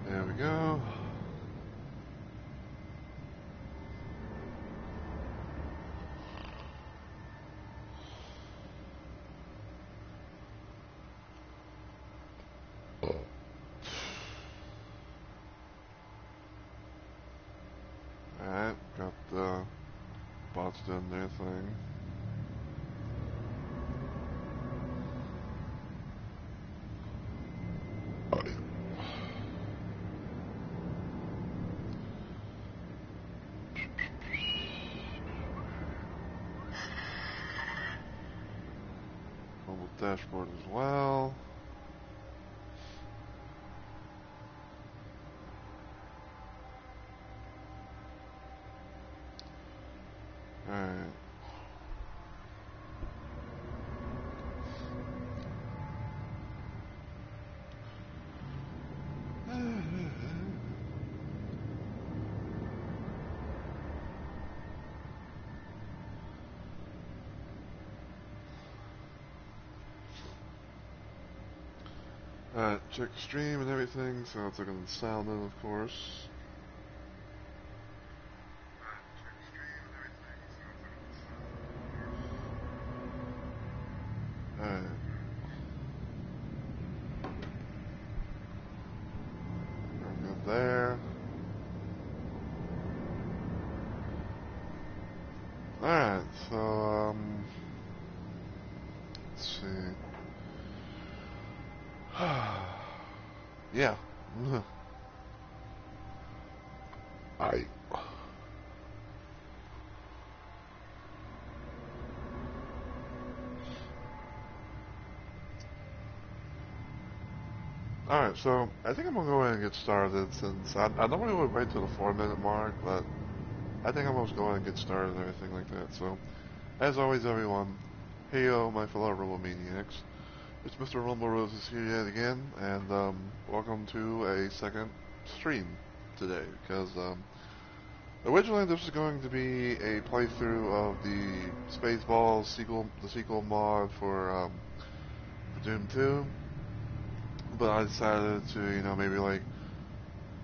There we go. Alright, got the bots doing their thing. Mobile dashboard as well. Alright. Alright, check the stream and everything, so it's looking the sound in, of course. Alright. We're good there. Alright, so, let's see. Yeah. I. Alright, so I think I'm gonna go ahead and get started since I normally would wait till the 4-minute mark, but I think I'm gonna go ahead and get started and everything like that. So, as always, everyone, heyo, my fellow Rumble Maniacs. It's Mr. Rumble Roses here yet again, and welcome to a second stream today, because originally this was going to be a playthrough of the Spaceballs sequel, the sequel mod for Doom 2, but I decided to, maybe like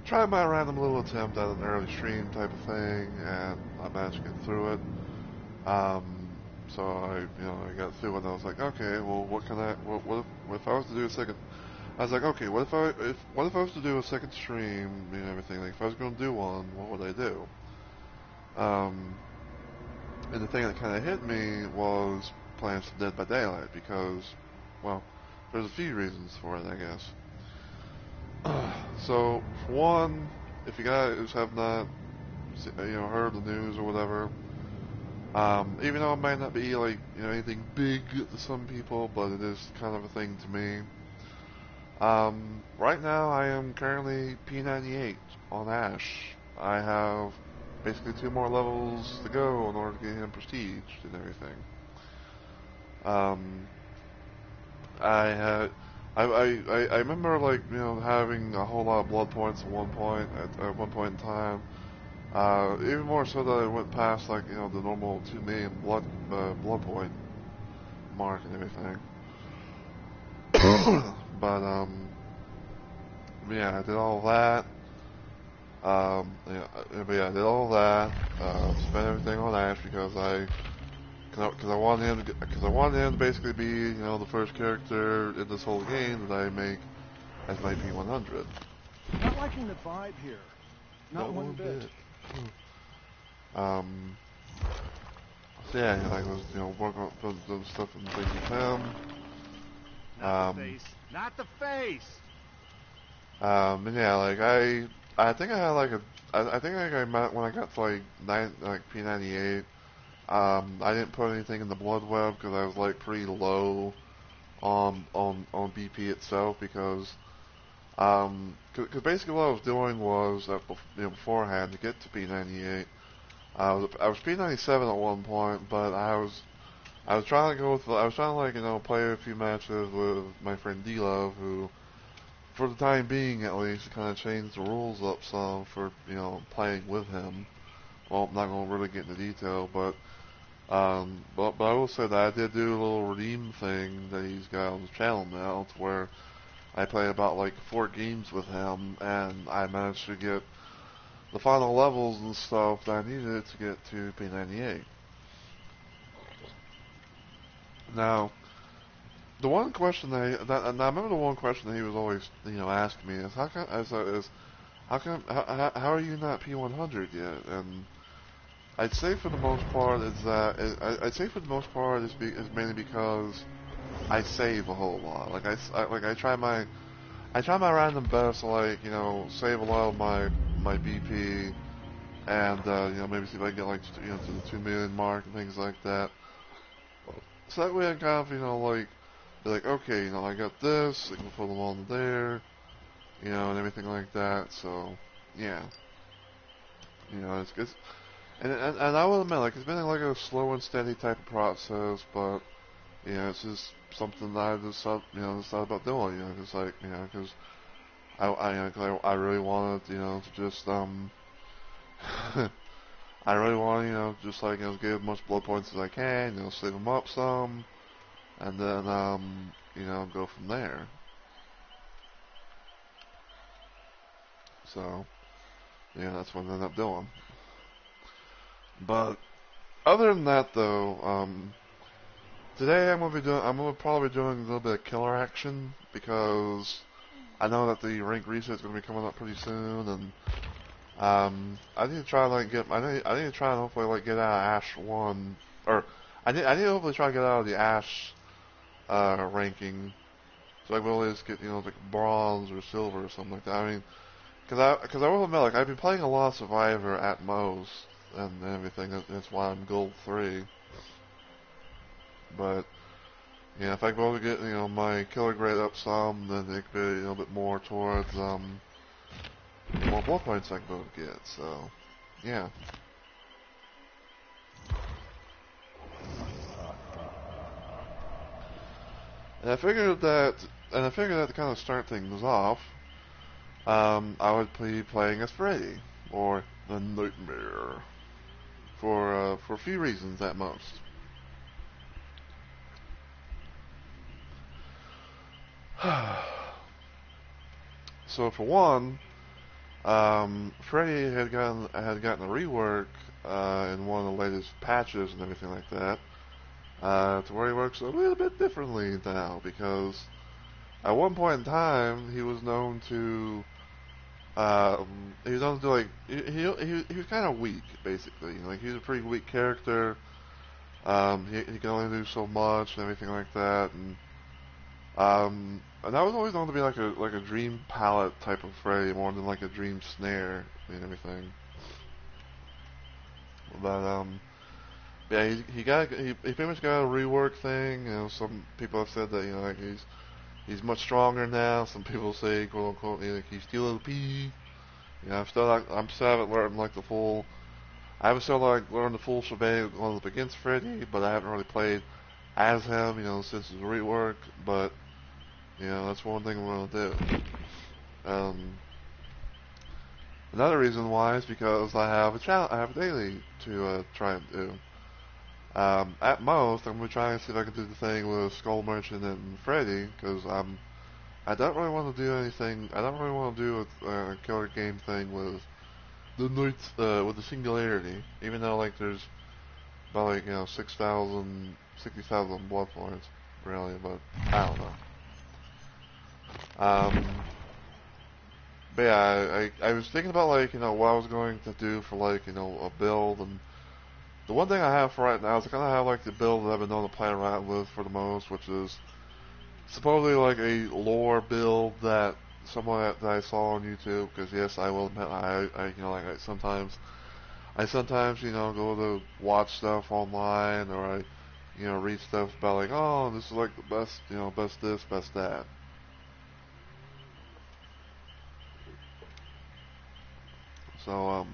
try my random little attempt at an early stream type of thing, and I managed to get through it. So I got through it, and I was like, okay, well, what if I was to do a second? I was like, okay, what if I was to do a second stream and everything? Like, if I was going to do one, what would I do? Um, and the thing that kind of hit me was Plants of Dead by Daylight because, well, there's a few reasons for it, I guess. So, for one, if you guys have not, heard the news or whatever, even though it might not be like anything big to some people, but it is kind of a thing to me. Right now I am currently P98 on Ash. I have basically 2 more levels to go in order to get him prestige and everything. Um, I had, I remember like having a whole lot of blood points at one point in time. Even more so that I went past like the normal 2 million blood point mark and everything. But yeah, I did all that. But yeah, I did all that. Spent everything on Ash because I wanted him to basically be the first character in this whole game that I make as my P100. Not liking the vibe here. Not one bit. So yeah, like was working on the stuff and things with him. Not the face. Not the face. And yeah, like I think I had like I think like when I got to like P98. I didn't put anything in the blood web because I was like pretty low on BP itself because cause basically what I was doing was beforehand to get to P98. I was P97 at one point, but I was trying to go with I was trying to play a few matches with my friend D-Love, who for the time being at least kind of changed the rules up some for playing with him. Well, I'm not gonna really get into detail, but I will say that I did do a little redeem thing that he's got on his channel now, to where I played about like 4 games with him, and I managed to get the final levels and stuff that I needed to get to P98. Now, the one question and I remember the one question that he was always, asking me is how are you not P100 yet? And I'd say for the most part is mainly because I save a whole lot. Like I try my random best to save a lot of my BP and maybe see if I can get to the 2 million mark and things like that. So that way I kind of be like, okay, I got this, I can put them on there, and everything like that. So yeah, it's good. And I will admit, like, it's been like a slow and steady type of process, but it's just something that I just thought about doing, just like, because I really wanted, to just I really want to, just like, get as much blood points as I can, save them up some, and then go from there. So that's what I ended up doing. But other than that, though, today I'm gonna probably be doing a little bit of killer action because I know that the rank reset is gonna be coming up pretty soon, and I need to try and I need to try and hopefully get out of Ash 1, or I need to hopefully try to get out of the Ash ranking, so I can at least get like bronze or silver or something like that. I mean, because I will admit, like, I've been playing a lot of Survivor at most and everything. That's why I'm gold 3. But if I go to get my killer grade up some, then it could be a bit more towards more blood points I can go to get. So yeah. And I figured that to kind of start things off, I would be playing as Freddy, or the Nightmare, for a few reasons at most. So for one, Freddy had gotten a rework in one of the latest patches and everything like that, to where he works a little bit differently now, because at one point in time he was known to like he was kind of weak, basically. Like, he was a pretty weak character. He can only do so much and everything like that, and that was always known to be like a dream palette type of Freddy more than like a dream snare and everything. But yeah, he pretty much got a rework thing. Some people have said that like he's much stronger now. Some people say, quote unquote, like he's still OP. I'm still haven't learned like the full. I haven't still learned the full shebang going up against Freddy, but I haven't really played as him, since his rework. But that's one thing I'm gonna do. Another reason why is because I have a daily to try and do. At most, I'm gonna try and see if I can do the thing with Skull Merchant and Freddy, because I don't really want to do anything. I don't really want to do a killer game thing with the with the singularity, even though like there's about 60,000 blood points, really, but I don't know. But yeah, I was thinking about what I was going to do for a build, and the one thing I have for right now is I kind of have like the build that I've been known to play around with for the most, which is supposedly like a lore build that someone that I saw on YouTube. Because yes, I will admit I sometimes go to watch stuff online, or I read stuff about like, oh, this is like the best best this, best that. So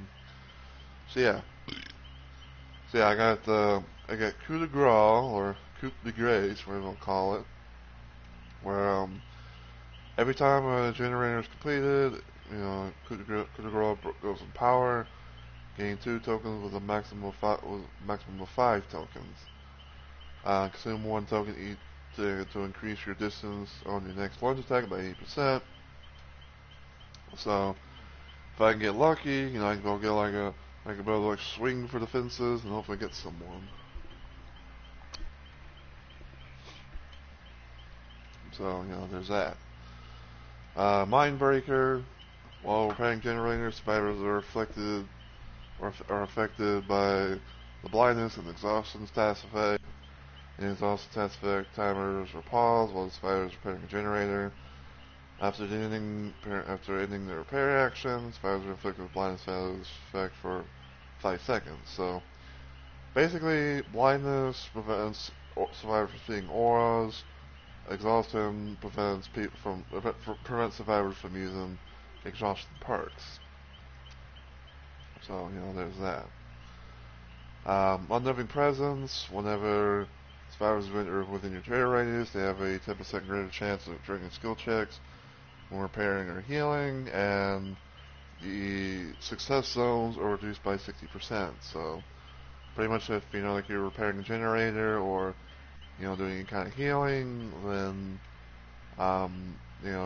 so yeah. So yeah, I got coup de grace, or coup de grace, whatever you want to call it, where every time a generator is completed, coup de grace goes in power, gain 2 tokens with a maximum of 5 tokens. Consume 1 token each to increase your distance on your next lunge attack by 80%. So if I can get lucky, I can go get I can be able to like swing for the fences and hopefully get someone. So there's that. Mindbreaker. While repairing generators, survivors are affected by the blindness and exhaustion status effect. In exhaustion status effect, timers are paused while the survivors are repairing a generator. After ending the repair action, survivors are inflicted with blindness status effect for 5 seconds. So basically, blindness prevents survivors from seeing auras. Exhaustion prevents survivors from using exhaustion perks. So there's that. Unnerving presence. Whenever survivors are within your trigger radius, they have a 10% greater chance of triggering skill checks when repairing or healing, and the success zones are reduced by 60%. So pretty much if like you're repairing a generator or doing any kind of healing, then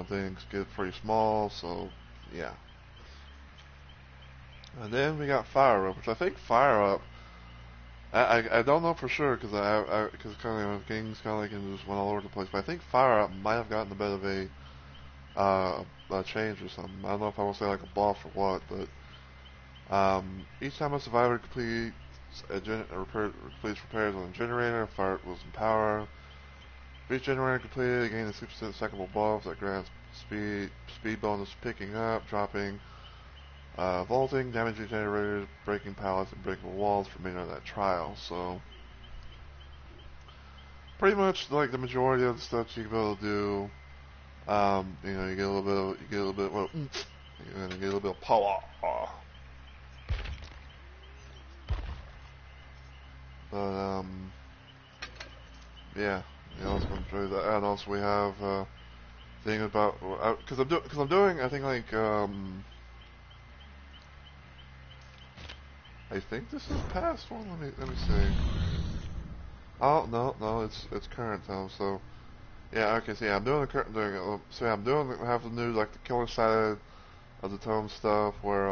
things get pretty small. So yeah. And then we got Fire Up, which I think Fire Up, I don't know for sure because because kind of things kind of like just went all over the place. But I think Fire Up might have gotten a bit of a change or something. I don't know if I want to say like a buff or what, but each time a survivor completes repairs on a generator, Fire Up loses power. For each generator completed, gain a 6% secondable buff that grants speed bonus, picking up, dropping. Vaulting, damaging generators, breaking pallets, and breaking walls for remainder of that trial. So, pretty much like the majority of the stuff you can be able to do. You get a little bit, well, you get a little bit of power. But yeah, let's go through that. And also we have thing about because I'm doing I think like I think this is past one. Let me see. Oh no, it's current time. So yeah, okay. So yeah, I'm doing the current doing. So yeah, I'm doing have to do like the killer side of the tome stuff where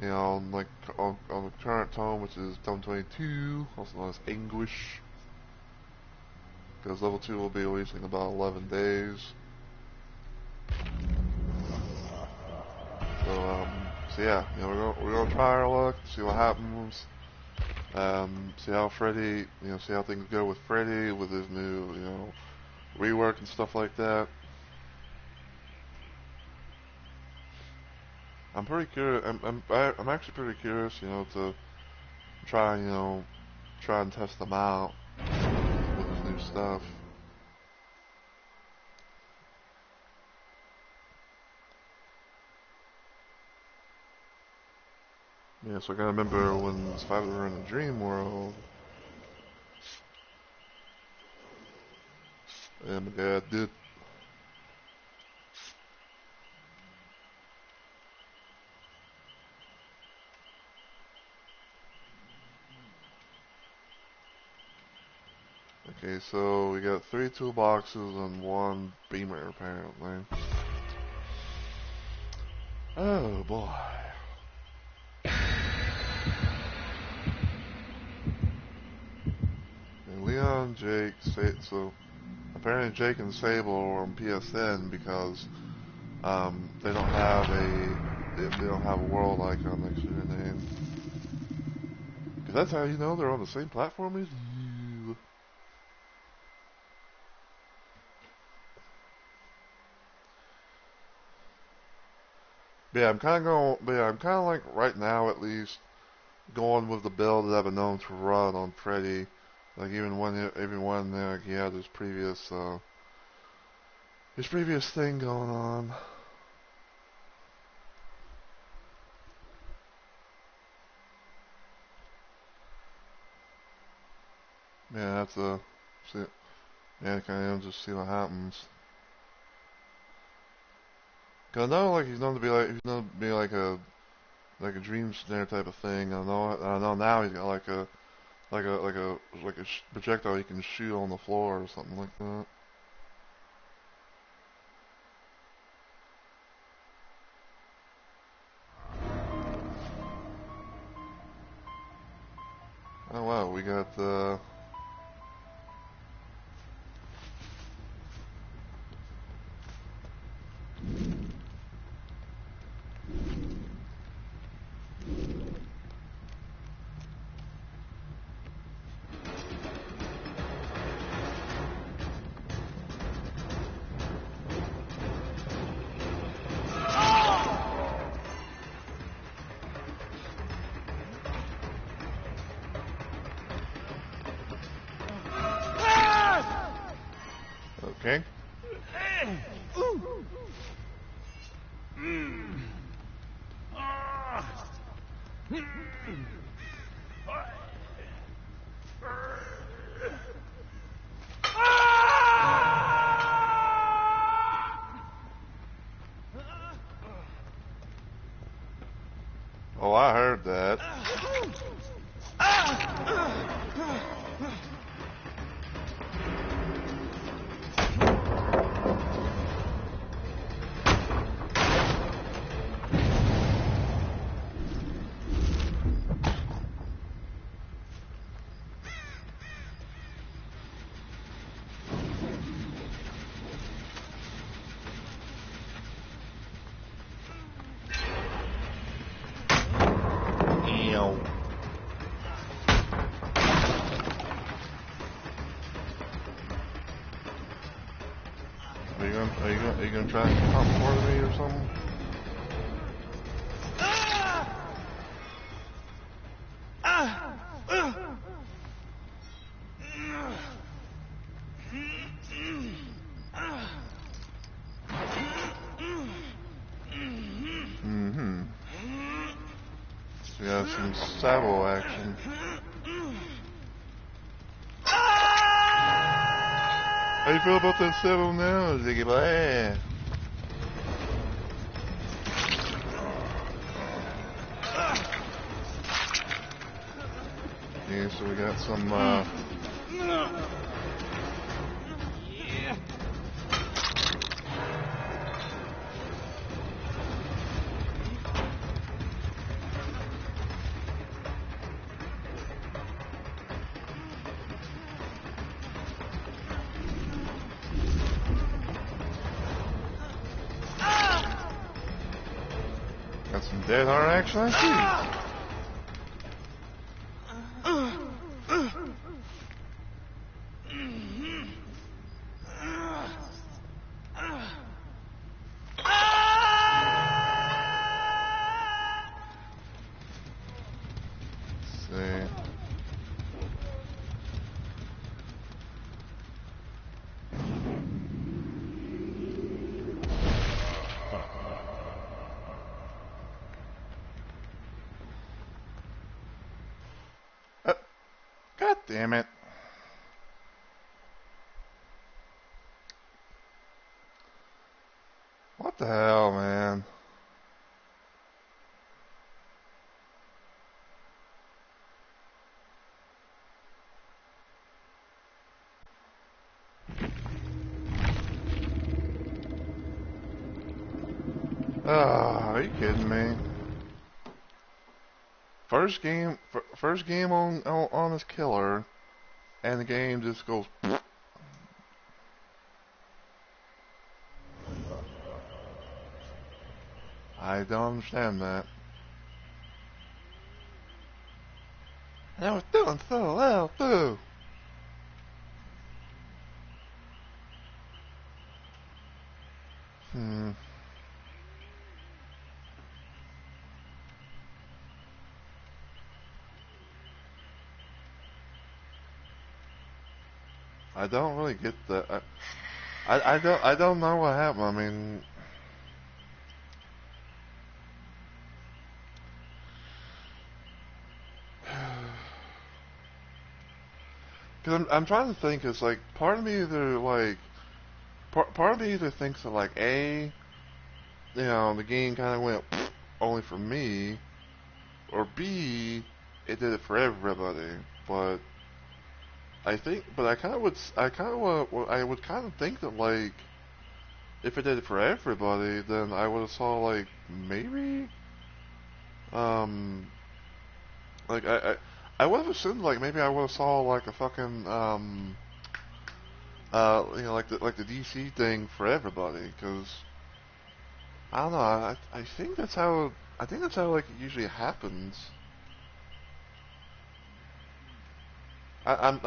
like on the current tome, which is tome 22, also known as Anguish, because level 2 will be releasing in about 11 days. So yeah, we're gonna try our luck, see what happens. See how Freddy, see how things go with Freddy with his new, rework and stuff like that. I'm pretty curious. I'm actually pretty curious, to try, try and test them out with his new stuff. Yeah, so I gotta remember when survivors were in the dream world. And my dad did. Okay, so we got 3 toolboxes and 1 beamer apparently. Oh boy. And Leon, Jake, so apparently Jake and Sable are on PSN because they don't have a world icon next to their name. Because that's how you know they're on the same platform as you. But yeah, I'm kind of like right now at least going with the build that I've been known to run on Freddy. Like even when like, he had his previous thing going on. Yeah, that's see. Yeah, kind of just see what happens. Cause I know like he's known to be like a dream snare type of thing. I know now he's got like a like a projectile you can shoot on the floor or something like that. Oh wow, we got the. Okay. Oh, I heard that. Ew. Are you gonna try and come for me or something? Mm-hmm. We got some saddle action. How you feel about that saddle now, Ziggy boy? Yeah, so we got some, got some dead hard action, I see. See. God damn it. What the hell, man? Ah, are you kidding me? First game on this killer, and the game just goes. I don't understand that. I was doing so well too. Hmm. I don't really get that. I don't know what happened. I mean, because I'm trying to think. It's like part of me either like part of me either thinks that like the game kind of went only for me, or B, it did it for everybody, but I would kind of think that like if it did it for everybody, then I would have saw like maybe, um, like I would have assumed like maybe I would have saw like a fucking like the DC thing for everybody, because I don't know, I think that's how like it usually happens. I'm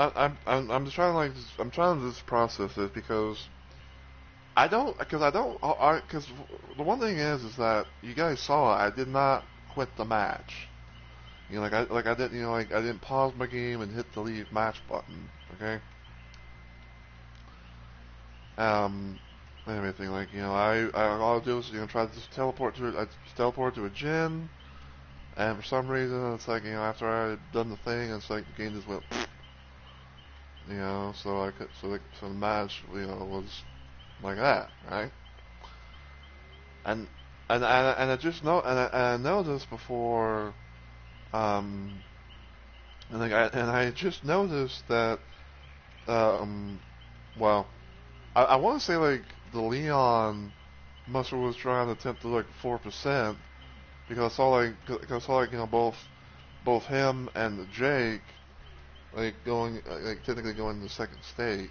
just trying to I'm trying to just process it because because the one thing is that you guys saw I did not quit the match. You know, I didn't, I didn't pause my game and hit the leave match button. Okay. Um, and everything all I do is try to just teleport to a gym, and for some reason it's like after I had done the thing, it's like the game just went, so I could so the match was like that, right? And and I just know and I noticed before, um, and I just noticed that, um, well, I want to say like the Leon Muscle was trying to attempt to like 4%, because I saw like both him and Jake like going like technically going to the second state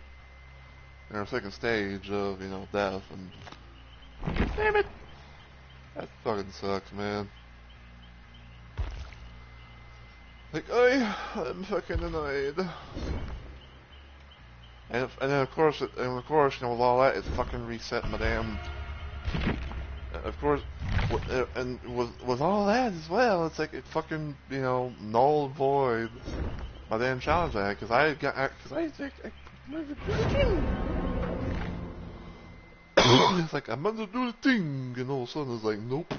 or second stage of death, and damn it, that fucking sucks, man. Like I'm fucking annoyed. And then of course, with all that, it's fucking reset my damn. Of course, and with all that as well, it's like it fucking null and void my damn challenge I had, because I think it's like I'm gonna do the thing, and all of a sudden it's like nope.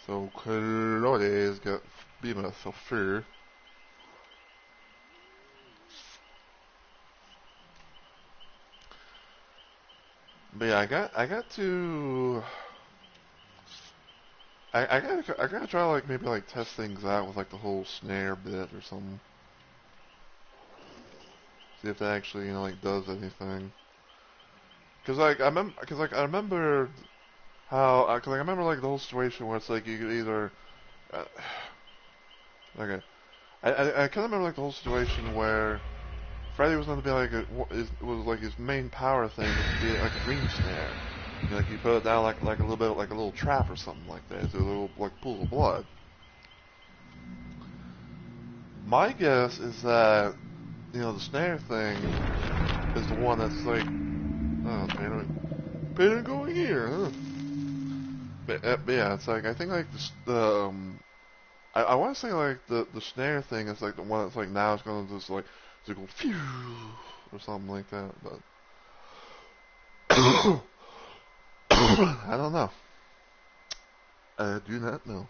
So Claudia's got beaming herself fear. But yeah, I got to. I gotta try like maybe like test things out with like the whole snare bit or something. See if that actually like does anything. I remember how cause I remember like the whole situation where it's like you could either uh, okay I kind of remember like the whole situation where Freddy was going to be like was like his main power thing was to be like a green snare. Like you put it down like a little bit like a little trap or something like that, so a little like pool of blood. My guess is that the snare thing is the one that's like, oh, pain going here, huh? But yeah, it's like I think like I want to say like the snare thing is like the one that's like now it's going to just like to go phew or something like that, but I don't know. I do not know.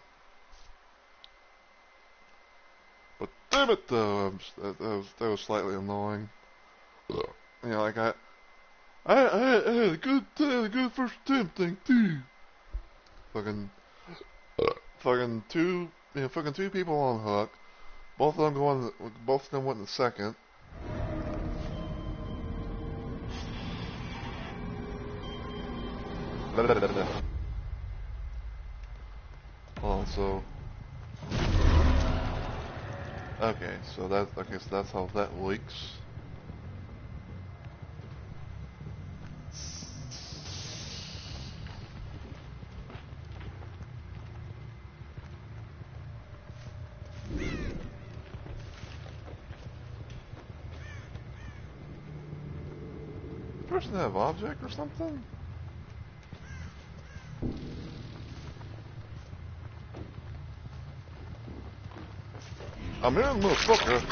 But damn it, though, that was slightly annoying. Like I had a good first attempt thing too. Fucking, fucking two, fucking two people on hook. Both of them went in the second. Also, okay, so that's how that leaks. Person have object or something? I'm in, motherfucker.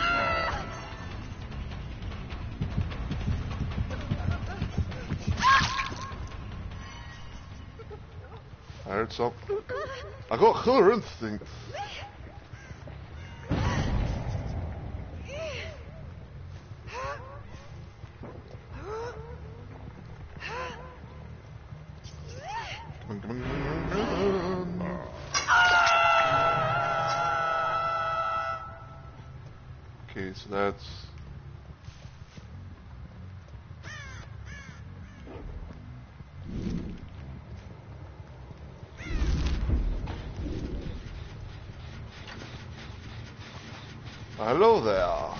I heard something. I got killer instinct. Okay, so that's... Hello there.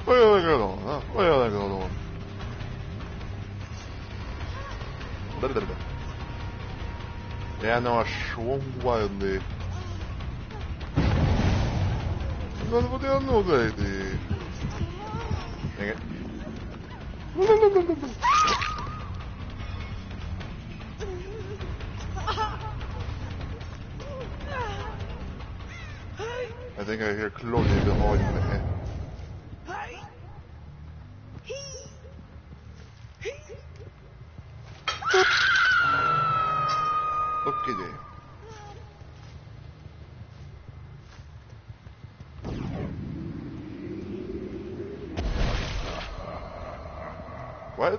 Vad gör den då? Vad gör den då? Yeah, no, I swung wildly. Vad var det nog lady? Dang it. I think I hear Claudia behind me. Okay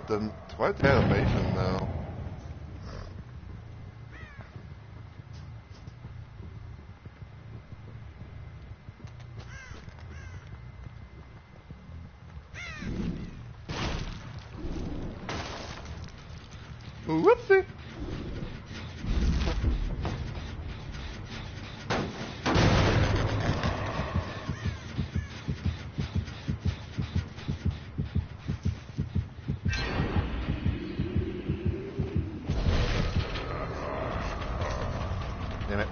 then. Quite the animation now. Whoopsie. Damn it.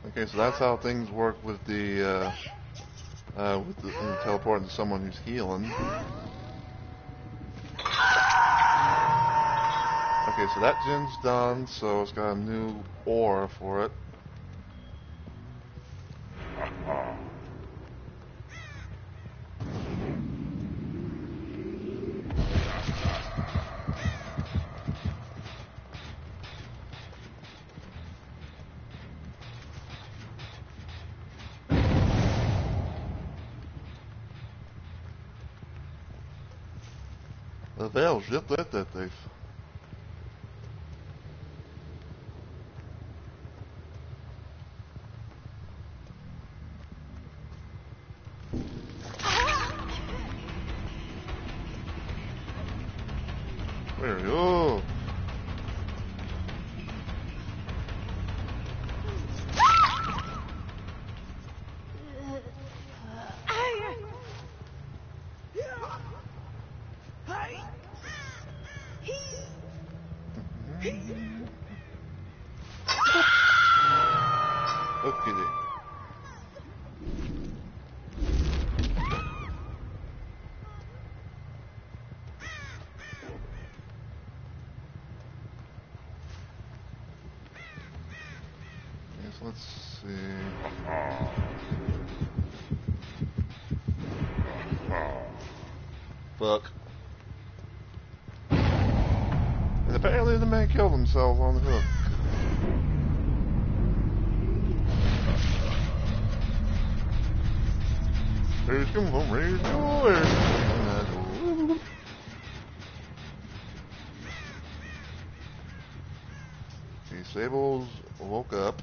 Okay, so that's how things work with the teleporting to someone who's healing. Okay, so that gen's done, so it's got a new ore for it. Wat de hell zit dat heeft? Where are you? Okay then. Yes, let's see. Fuck. And apparently the man killed himself on the hook. Where's coming from? Where's going? Okay, Sables woke up.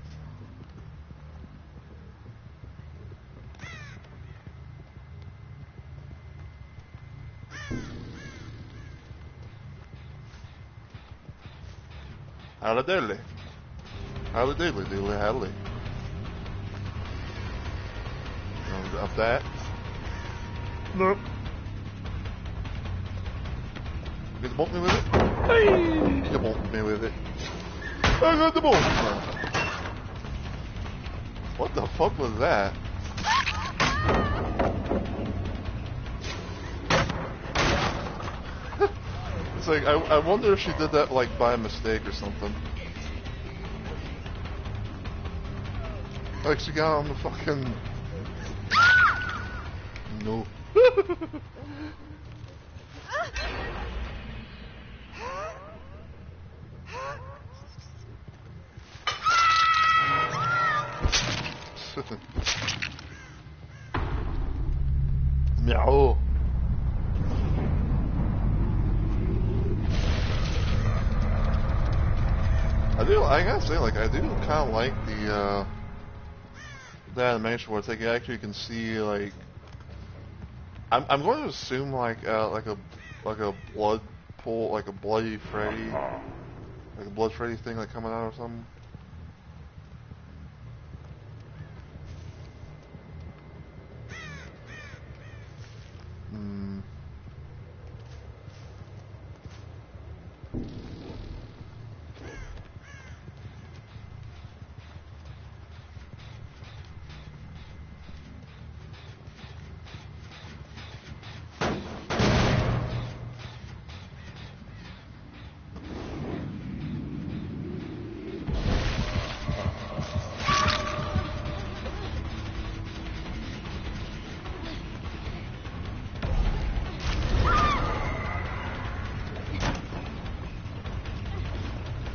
Howdy doodly. Howdy doodly, doodly howdy. Up that. Nope. You gonna bump me with it? Hey! You bump me with it. I got the bump! What the fuck was that? It's like, I wonder if she did that like by mistake or something. Like she got on the fucking... No. Meow. I gotta say, like, I do kind of like the animation where it's like you actually can see, like, I'm going to assume like a blood pool, like a bloody Freddy, like a blood Freddy thing like coming out or something. Hmm.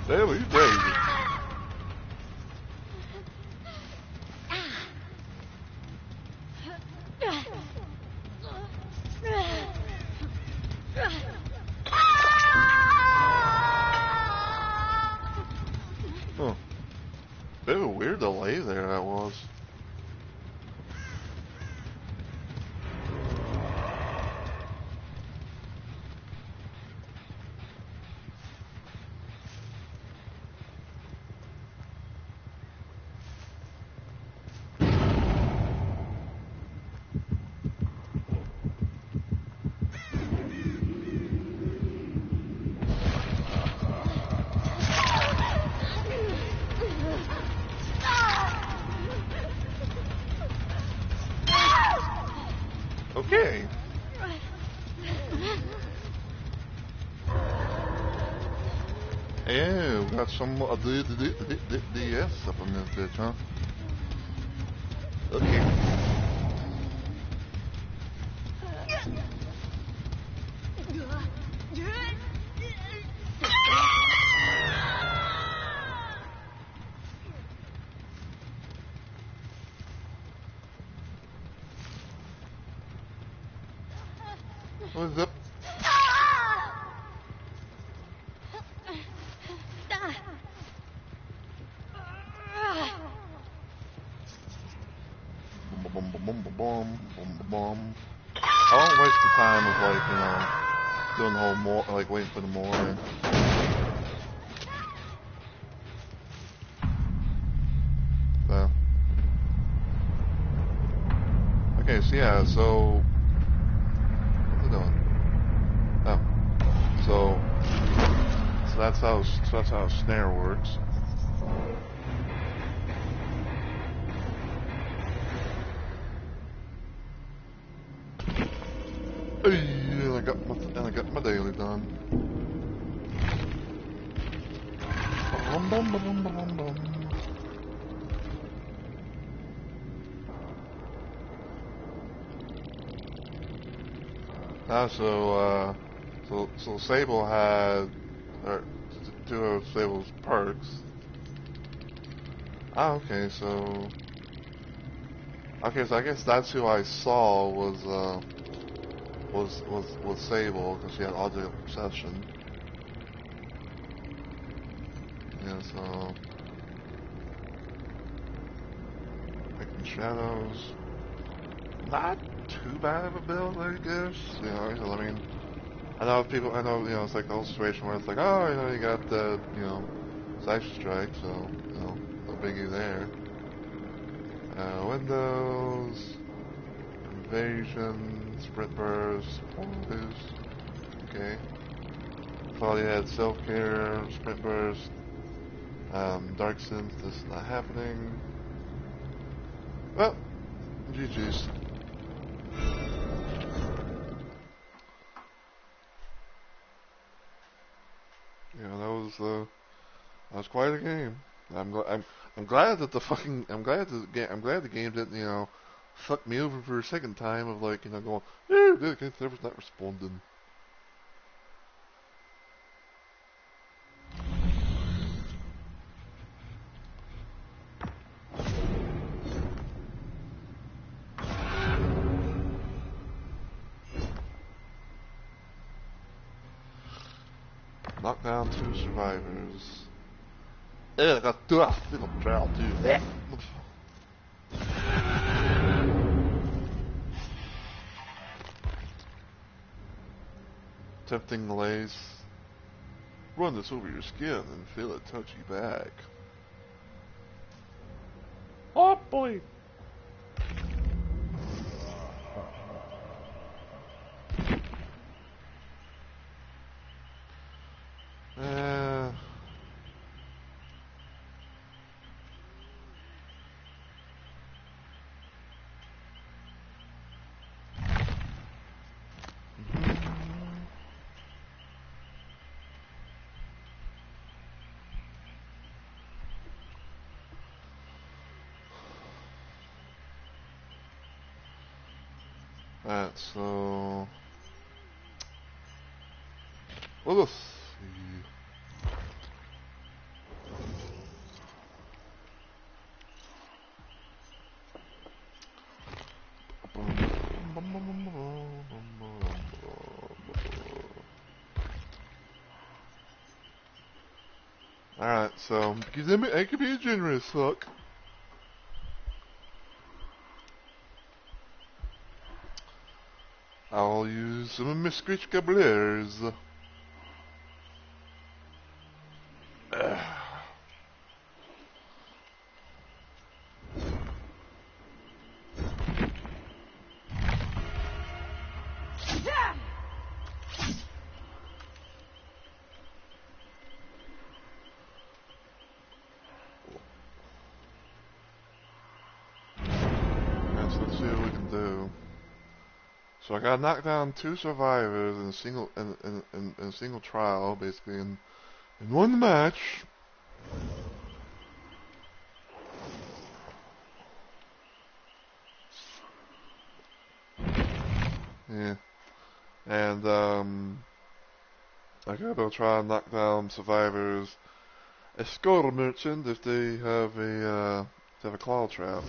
Damn, he's crazy. Huh. Bit of a weird delay there that was. Okay. Yeah, we got some DS up on this bitch, huh? Okay. What's up? Boom, boom, boom, boom, boom, boom, boom, boom. I don't waste the time of like, doing the whole more, like waiting for the morning. So. Okay, so yeah, so what's it doing? Oh, so that's how a snare works. And I got my daily done. Bum, bum, bum, bum, bum, bum. So Sable had, or two of Sable's perks. Ah, okay, so I guess that's who I saw was Sable because she had object of obsession. Yeah, so making shadows, not too bad of a build, I guess. I mean, I know, it's like the whole situation where it's like, oh, you got the, Cypher Strike, so, no biggie there. Windows, Invasion, Sprint Burst, Point Boost, okay. Thought he had Self-Care, Sprint Burst, Dark Synth, this is not happening. Well, GG's. That was quite a game. I'm glad that I'm glad the game didn't, fuck me over for a second time of like, going, the server's not responding. Knock down 2 survivors. I got dust in the trail too. Tempting lace. Run this over your skin and feel it touch you back. Oh boy! Alright, so let us see. Alright, so I could be a generous fuck. I'll use some of my screech gobblers. Let's see what we can do. So I gotta knock down 2 survivors in a single trial, basically in one match. Yeah. And I gotta try and knock down survivors. Escort a merchant if they have a claw trap.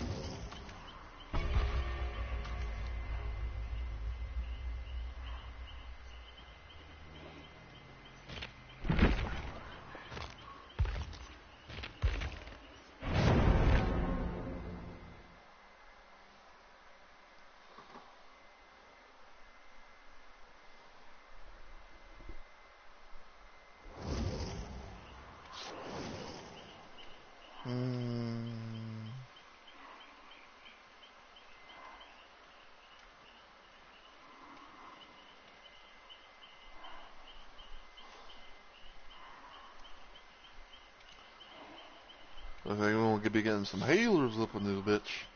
I think we're gonna be getting some healers up in this bitch.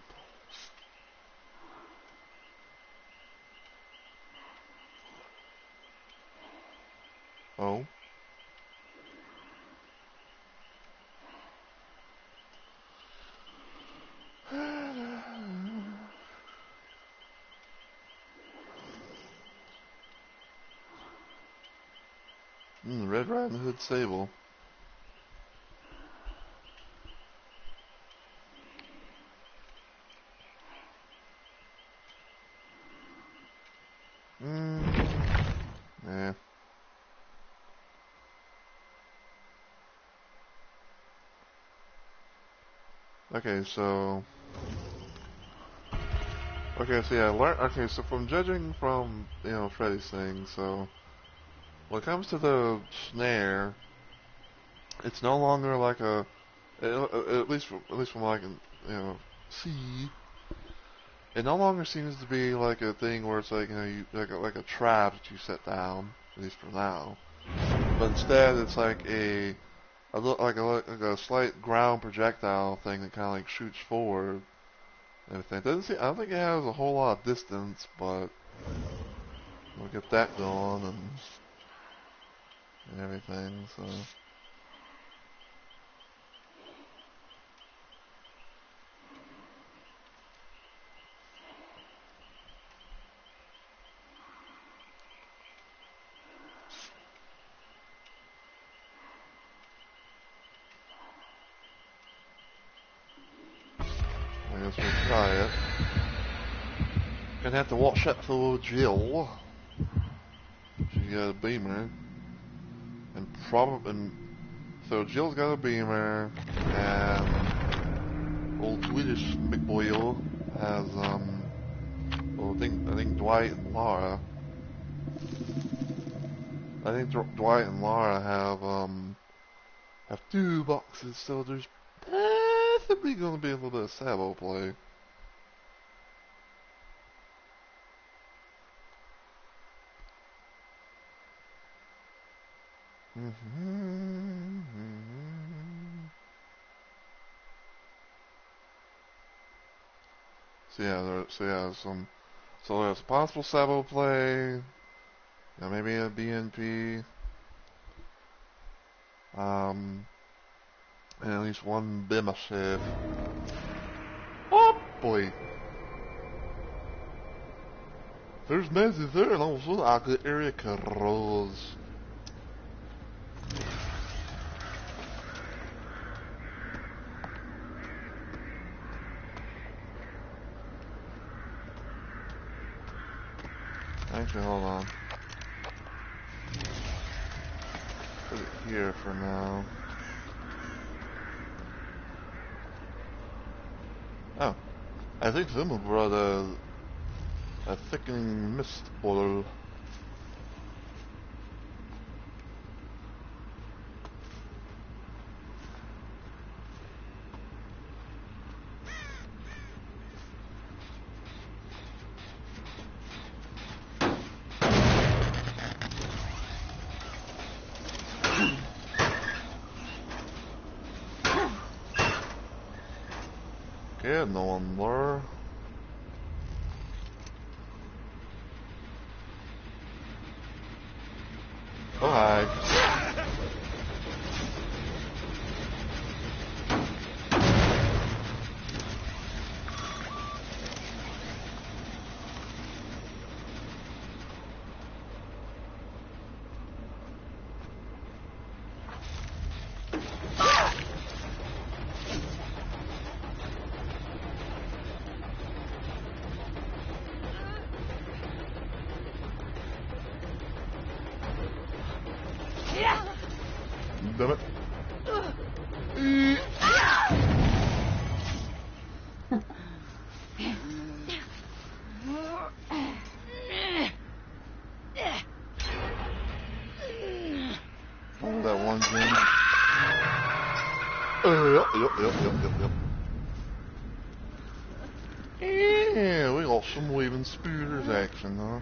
Oh. Red Riding Hood Sable. Yeah. Okay, so so from judging from Freddy's thing, so when it comes to the snare, it's no longer like at least from what I can see, it no longer seems to be like a thing where it's like like a trap that you set down, at least for now. But instead, it's like like a slight ground projectile thing that kind of like shoots forward. And everything. I don't think it has a whole lot of distance, but we'll get that going and everything. So. I guess we'll try it. Gonna have to watch out for Jill. She got a beamer. And So Jill's got a Beamer, and old Swedish McBoyle has well, I think Dwight and Laura. I think Dwight and Laura have 2 boxes, so there's possibly going to be a little bit of Sabo play. So there's a possible Sabo play. Yeah, maybe a BNP. And at least one Bima save. Oh boy. There's Messi there, and all of a sudden I get Erica Rose. Actually, hold on. Put it here for now. Oh, I think someone brought a thickening mist bottle. Okay, no one more. Oh, hi. Damn it. Oh, that one thing. Yep. Yeah, we got some waving spooters action, huh?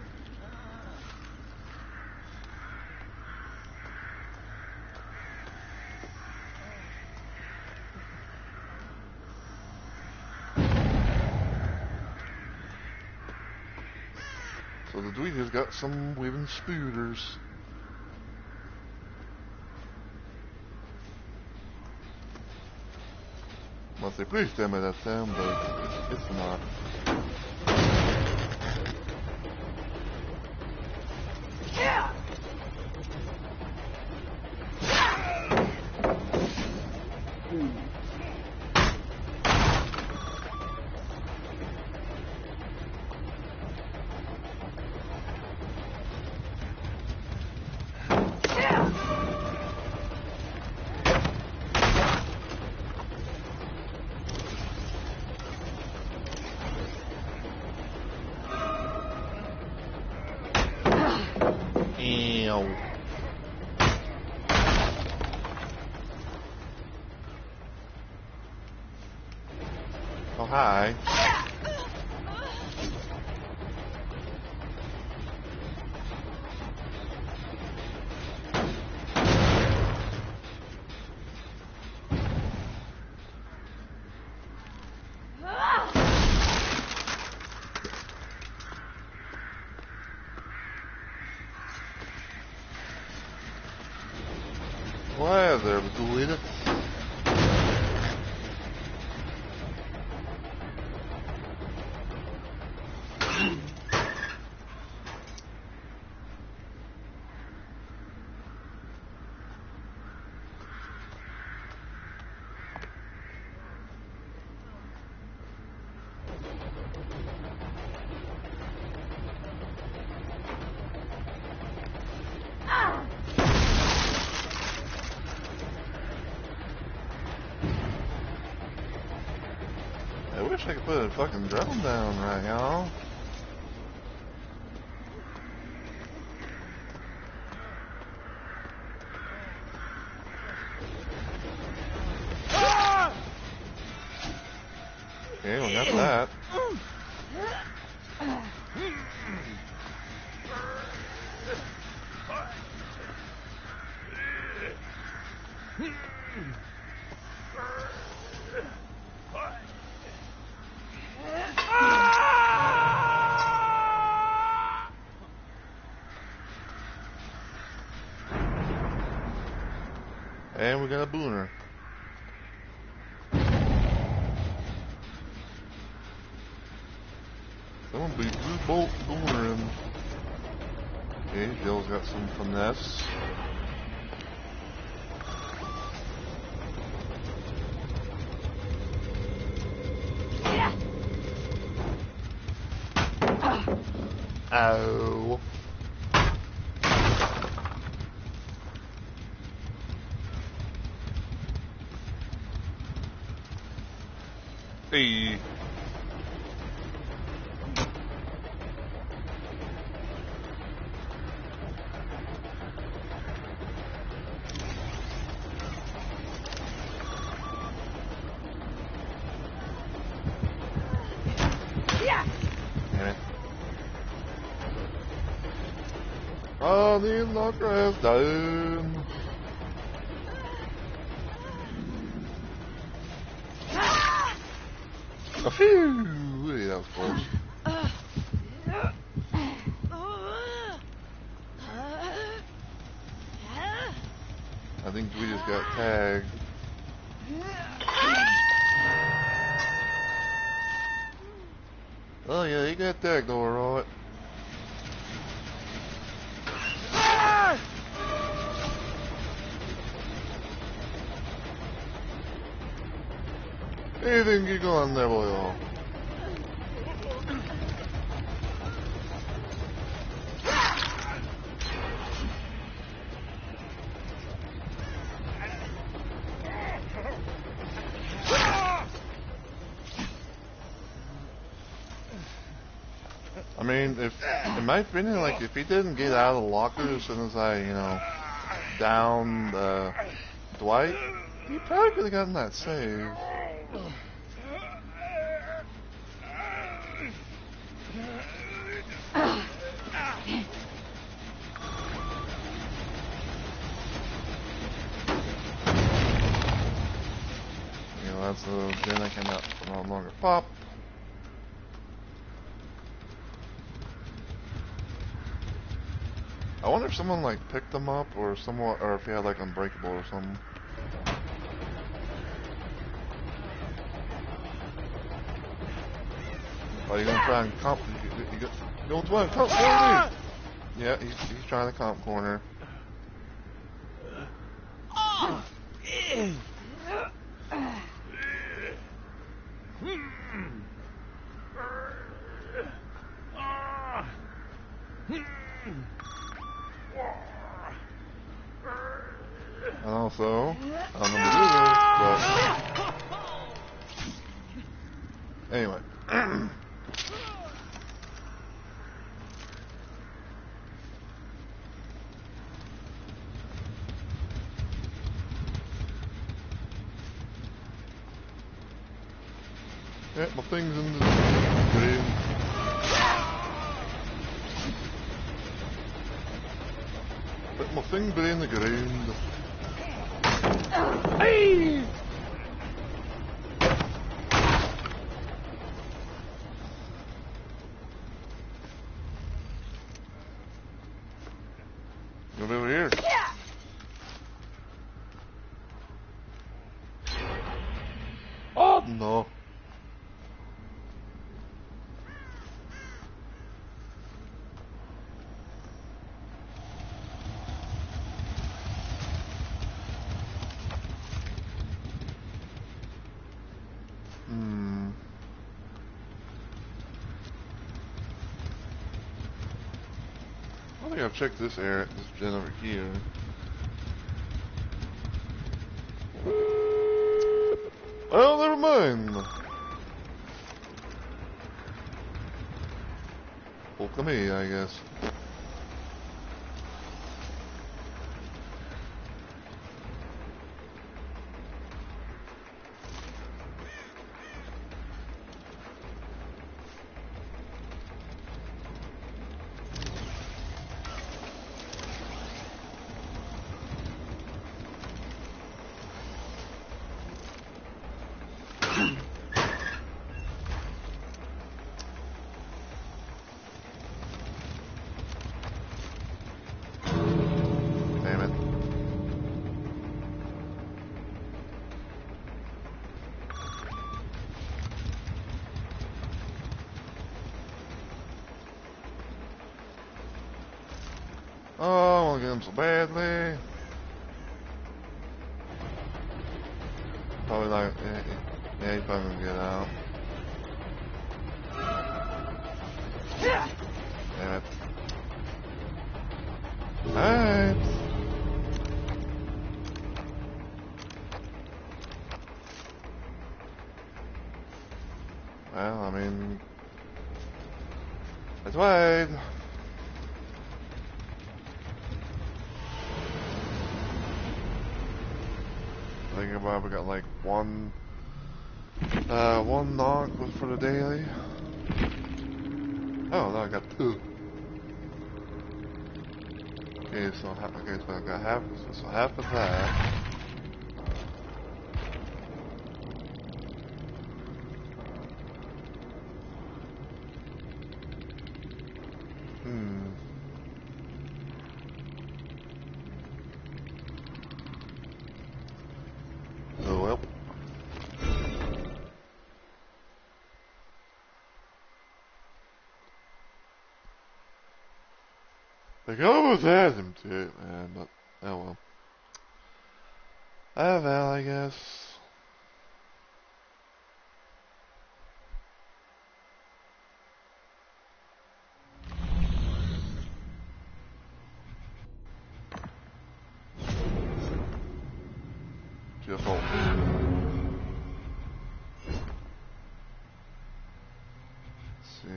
So the dude has got some waving spooters. Must say, please tell me that's them, but it's not. Ew. Oh, hi. Why there, dude? wish I could put a fucking drone down right, y'all. Okay, we got that. And we got a booner. Someone beat Blue Bolt booner in. Okay, Jill's got some finesse. Ow. Hey. Oh, the knocker has down. Oh, phew! Hey, that was close. I think we just got tagged. Oh yeah, you got tagged, alright. Anything you go on there, boy. I mean, in my opinion, like, if he didn't get out of the locker as soon as I, downed Dwight, he probably could have gotten that save. That's the gen I cannot no longer pop. I wonder if someone like picked them up or if he had like Unbreakable or something. Oh, you gonna try and comp? You gonna try and comp corner? Yeah, he's trying to comp corner. And also, I don't know what to do this, but anyway. Yeah, my thing's in the green. Put my finger in the ground. Hey! Get over here. Oh no. I think I'll check this area, this gen over here. Oh, never mind. Look at me, I guess. Damn it. Oh, I want to get him so badly. Probably not. Yeah, he's probably gonna get out. Damn it. Alright. Well, I mean, it's wide. Thinking about it, we got like one knock for the daily. Oh, no, I got two. Okay, so I got half of that. Oh well. They almost had him too, man, but oh well. Well, I guess. Just hold. Let's see.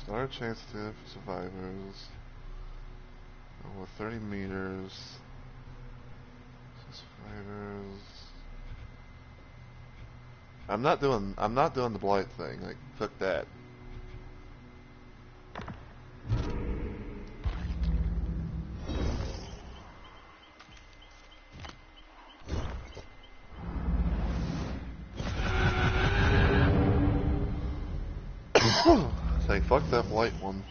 Star chance to survivors. Over 30 meters. Survivors. I'm not doing the blight thing. Like, fuck that. Say fuck that blight one.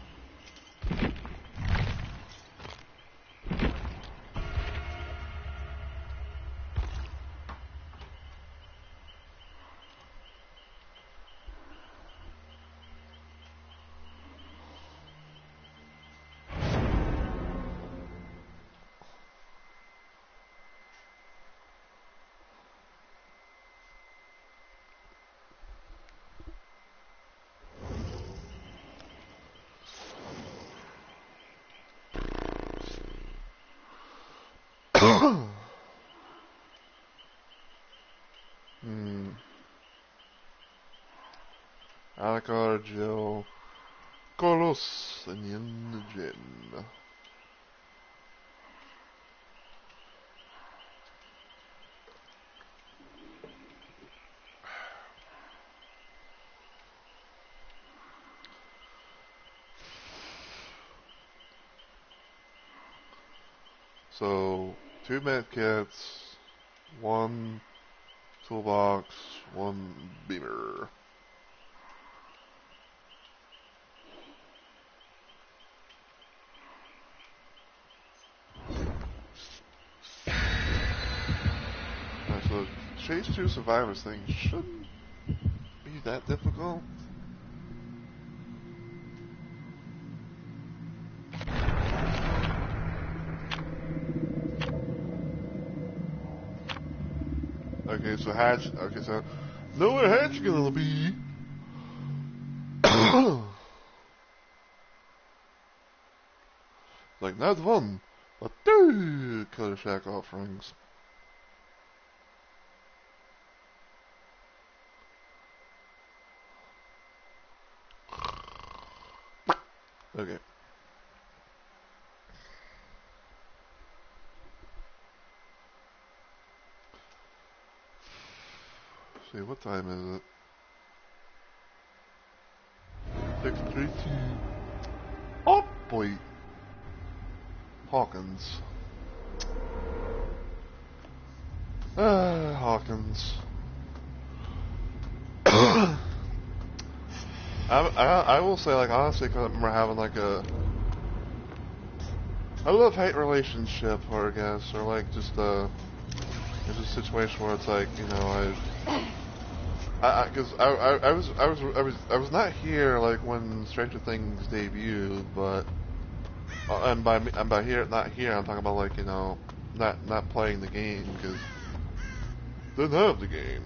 Alucard, Jill, Carlos, and Yen. So, 2 medkits, 1 toolbox, 1 beamer. Alright, so chase 2 survivors thing shouldn't be that difficult. Okay, so hatch. Okay, so know where hatch gonna be. Like not 1, but 2 Killer Shack offerings. Okay. Let's see, what time is it? 6:32. Oh boy. Hawkins. Hawkins. I will say, like, honestly, 'cause I remember having like a love-hate relationship, or I guess, or like just it's a situation where it's like, you know, because I was not here like when Stranger Things debuted, but and by here not here I'm talking about, like, you know, not playing the game because didn't have the game.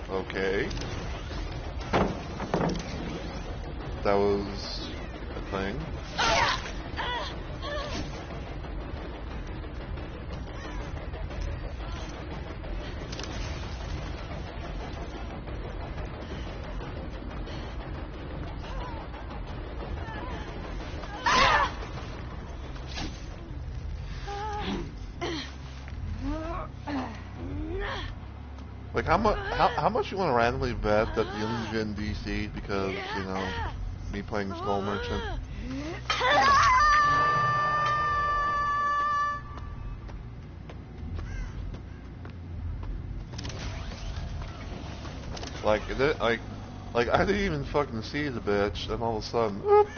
Okay, that was a thing. Like, how much you want to randomly bet that the Illusion DC because, you know, me playing Skull Merchant? Like, like I didn't even fucking see the bitch, and all of a sudden, whoop,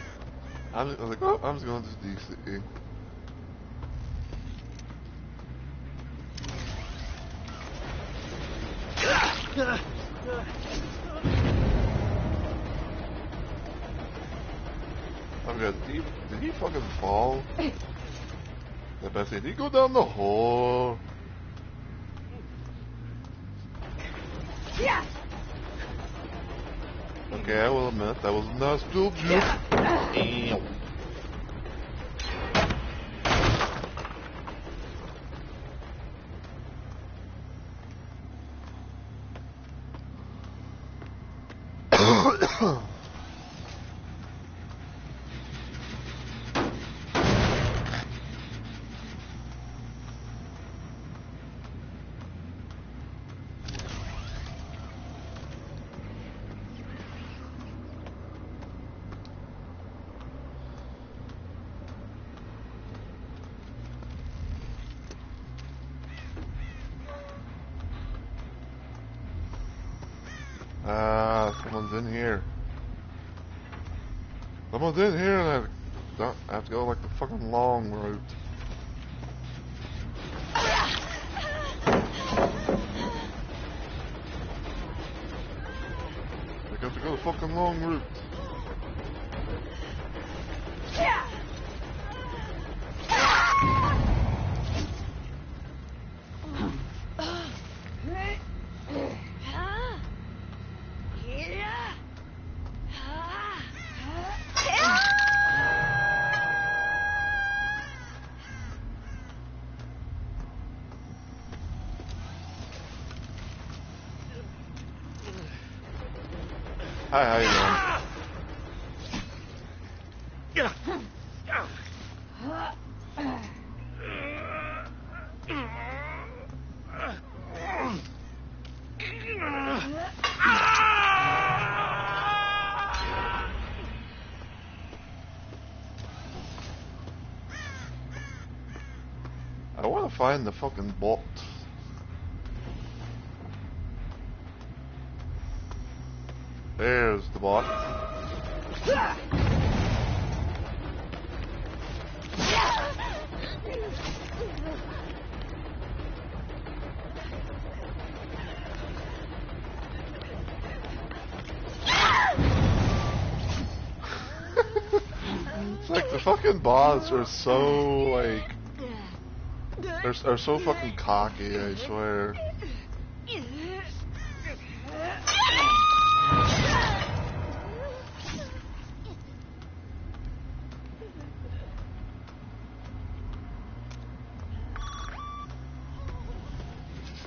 I was like, oh, I'm just going to DC. I'm good. Did he fucking fall? I bet did he go down the hole? Okay, I will admit that was a nice little juke. Damn. Someone's in here. Someone's in here, and I have to go like the fucking long route. I have to go the fucking long route. Hi, how you doing? I want to find the fucking bolt. There's the bot. It's like the fucking bots are so like are so fucking cocky, I swear.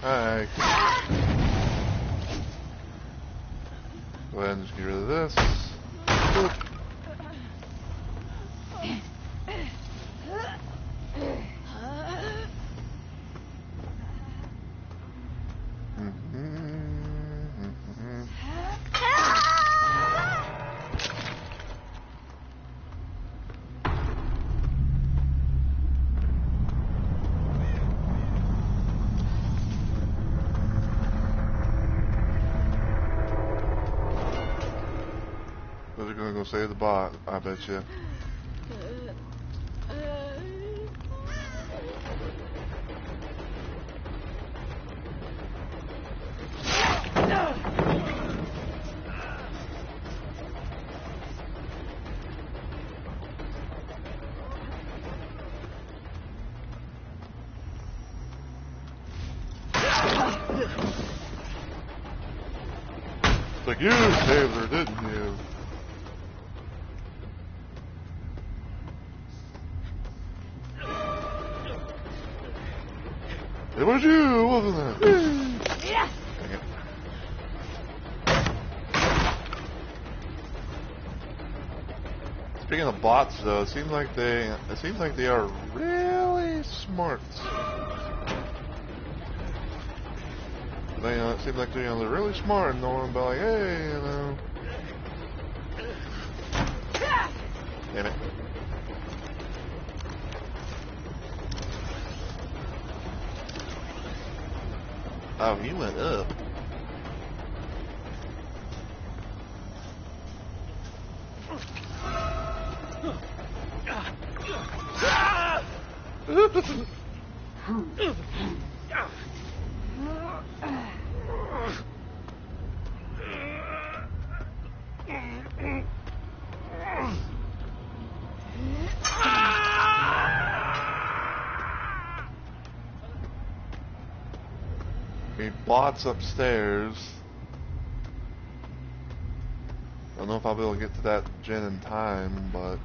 Hi. Go ahead and just get rid of this. Boop. They're gonna go save the bot, I bet you. Like, you saved her, didn't you? It was you, wasn't it? Yeah. Dang it. Speaking of bots, though, it seems like they are really smart. They, it seems like they're really smart and knowing about like, hey, Damn it. Oh, he went up. Bots upstairs. I don't know if I'll be able to get to that gen in time, but...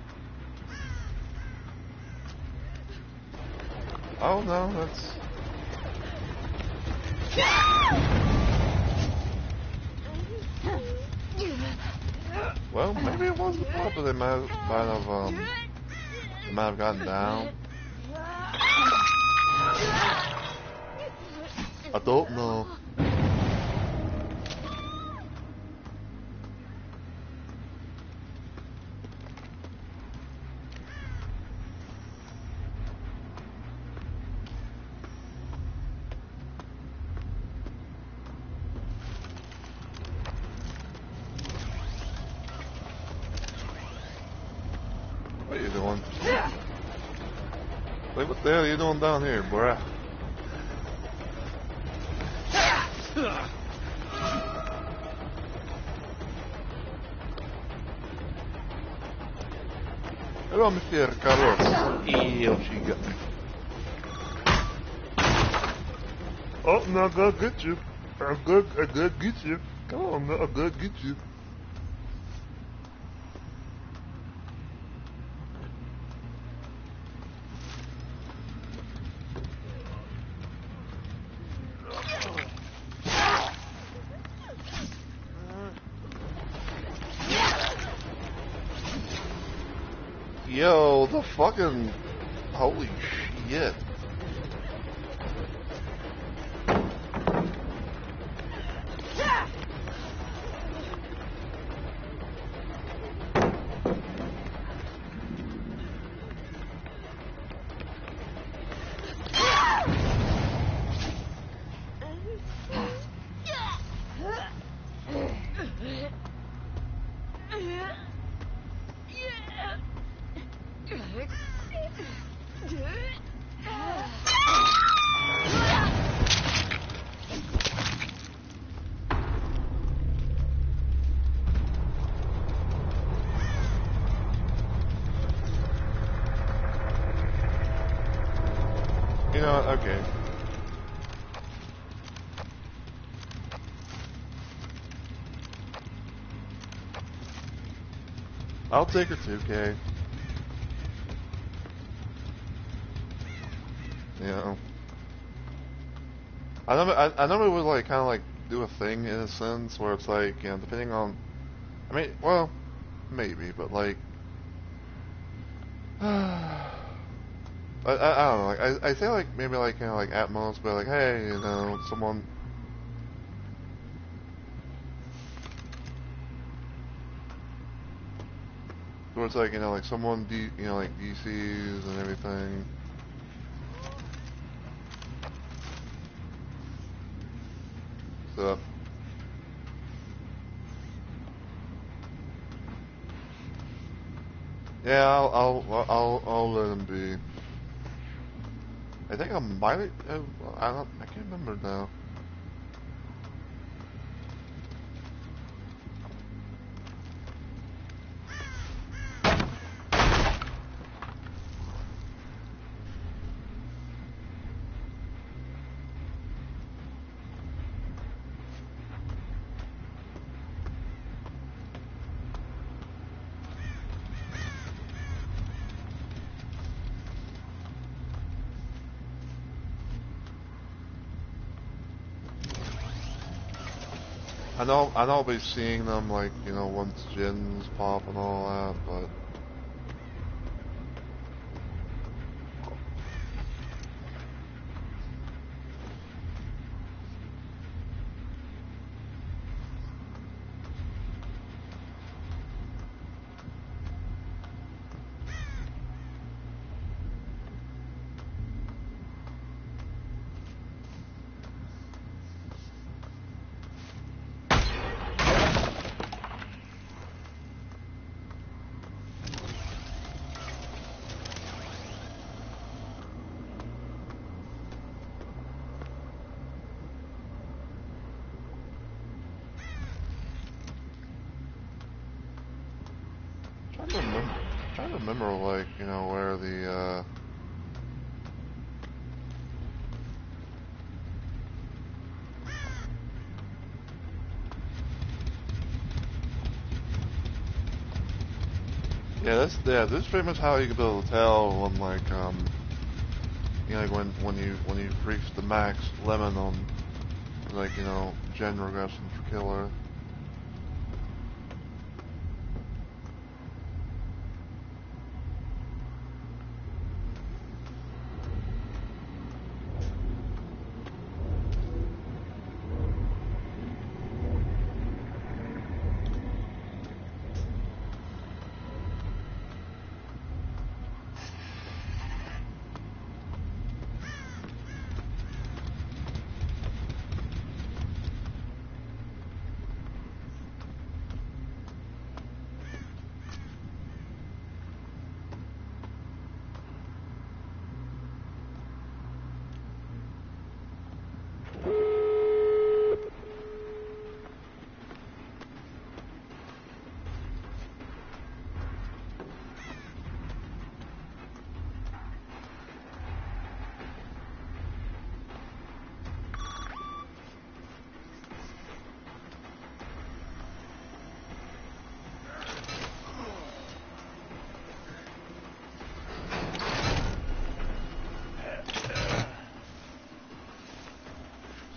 Oh no, that's... Well, maybe it was the bot, but they might have gotten down. I don't know. What are you doing? Like, what the hell are you doing down here, bruh? Hello, Mr. Carlos. Ew, she got me. Oh, no, I gotta get you. I gotta get you. Come on, I gotta get you. Yo, the fucking... Holy shit. You know what? Okay. I'll take her 2K. You know. I know it would like kind of like do a thing in a sense where it's like, you know, depending on I mean, well, maybe, but like, I don't know. Like, I say like maybe like like Atmos, but like, hey, someone. So it's like like someone like DCs and everything. So yeah, I'll let him be. I think I might. I can't remember now. I know I'll be seeing them like once gens pop and all that, but. Trying to remember like, where the this is pretty much how you can be able to tell when like like when you reach the max lemon on like gen regression for killer.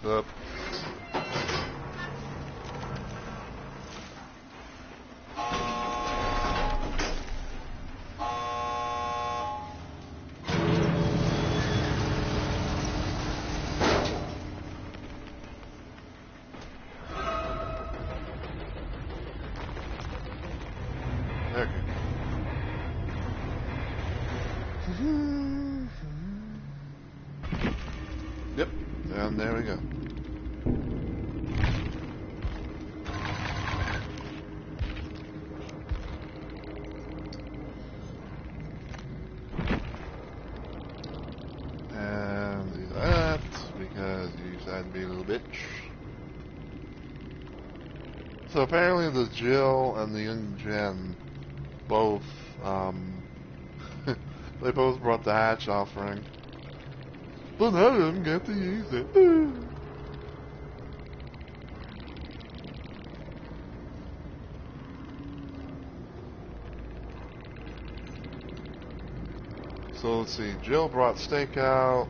So there. Yep, and there we go. And do that because you decided to be a little bitch. So apparently the Jill and the young Jen both they both brought the hatch offering. But none of them get to use it. So let's see, Jill brought Stakeout,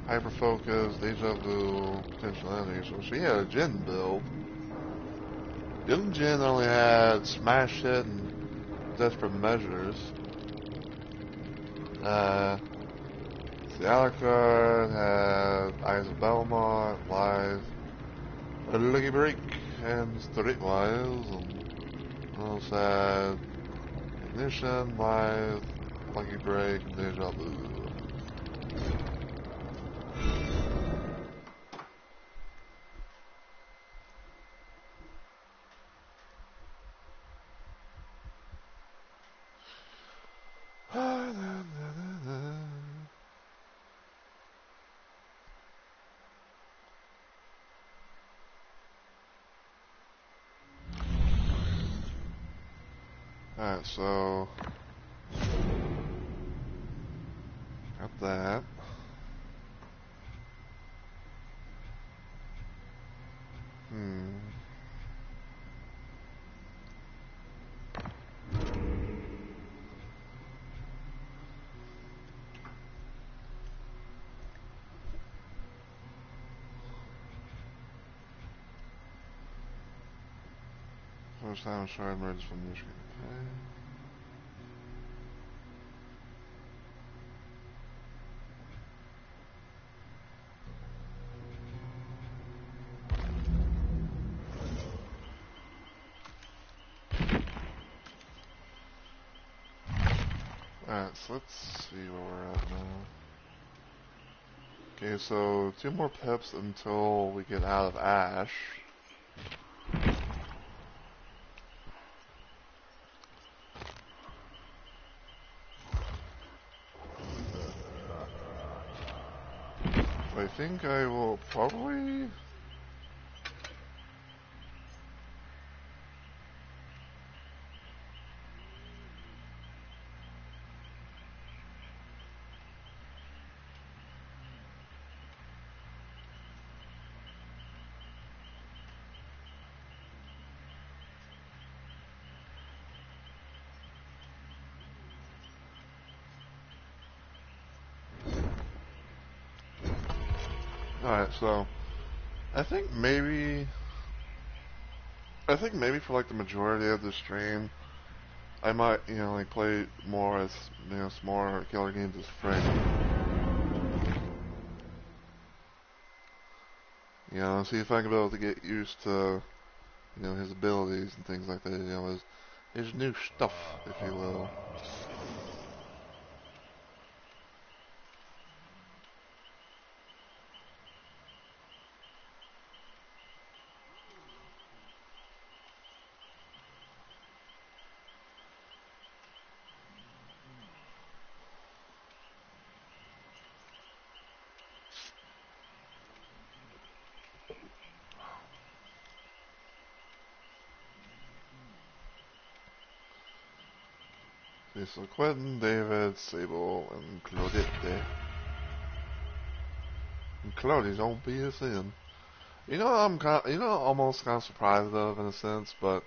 Hyperfocus, Deja Vu, Potential Enemies. So she had a Jin build. Imogen only had Smash Hit and Desperate Measures. The Alucard had Eyes of Belmont, Live, a Lucky Break, and Streetwise, and also had Ignition, Live, Lucky Break, and Deja Vu. Alright, so got that. First time a shard emerges from the screen. Alright, so let's see where we're at now. Okay, so 2 more pips until we get out of Ash. I think I will probably... Alright, so I think maybe for like the majority of the stream I might, like play more as, smaller killer games as Frank. See if I can be able to get used to, his abilities and things like that, his new stuff, if you will. Okay, so Quentin, David, Sable, and Claudette. And Claudie's on PSN. Almost kind of surprised of in a sense, but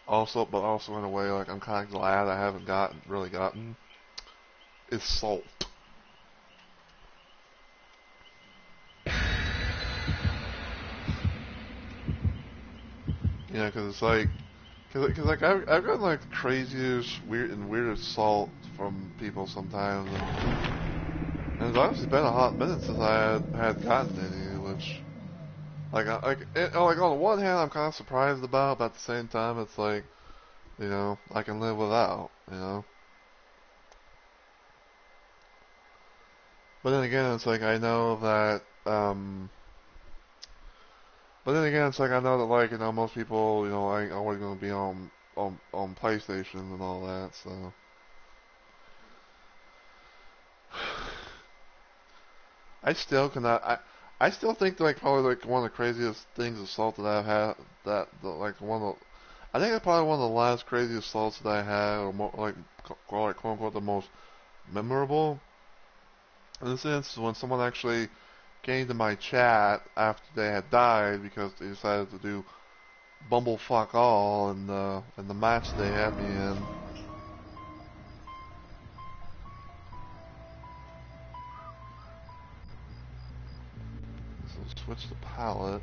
also in a way, like I'm kind of glad I haven't really gotten is Salt. Because it's like, cause like I've gotten like the craziest, weirdest Salt from people sometimes, and it's obviously been a hot minute since I had gotten any, which. Like on the one hand, I'm kind of surprised about, but at the same time, it's like, I can live without. But then again, it's like I know that, but then again, it's like I know that, like, most people, ain't always gonna be on PlayStation and all that, so. I still cannot. I still think like probably like one of the craziest things assault that I've had like one of I think it's probably one of the last crazy assaults that I had, or more, like quote unquote the most memorable. In a sense, when someone actually came to my chat after they had died because they decided to do bumblefuck all in the match they had me in. So switch the palette.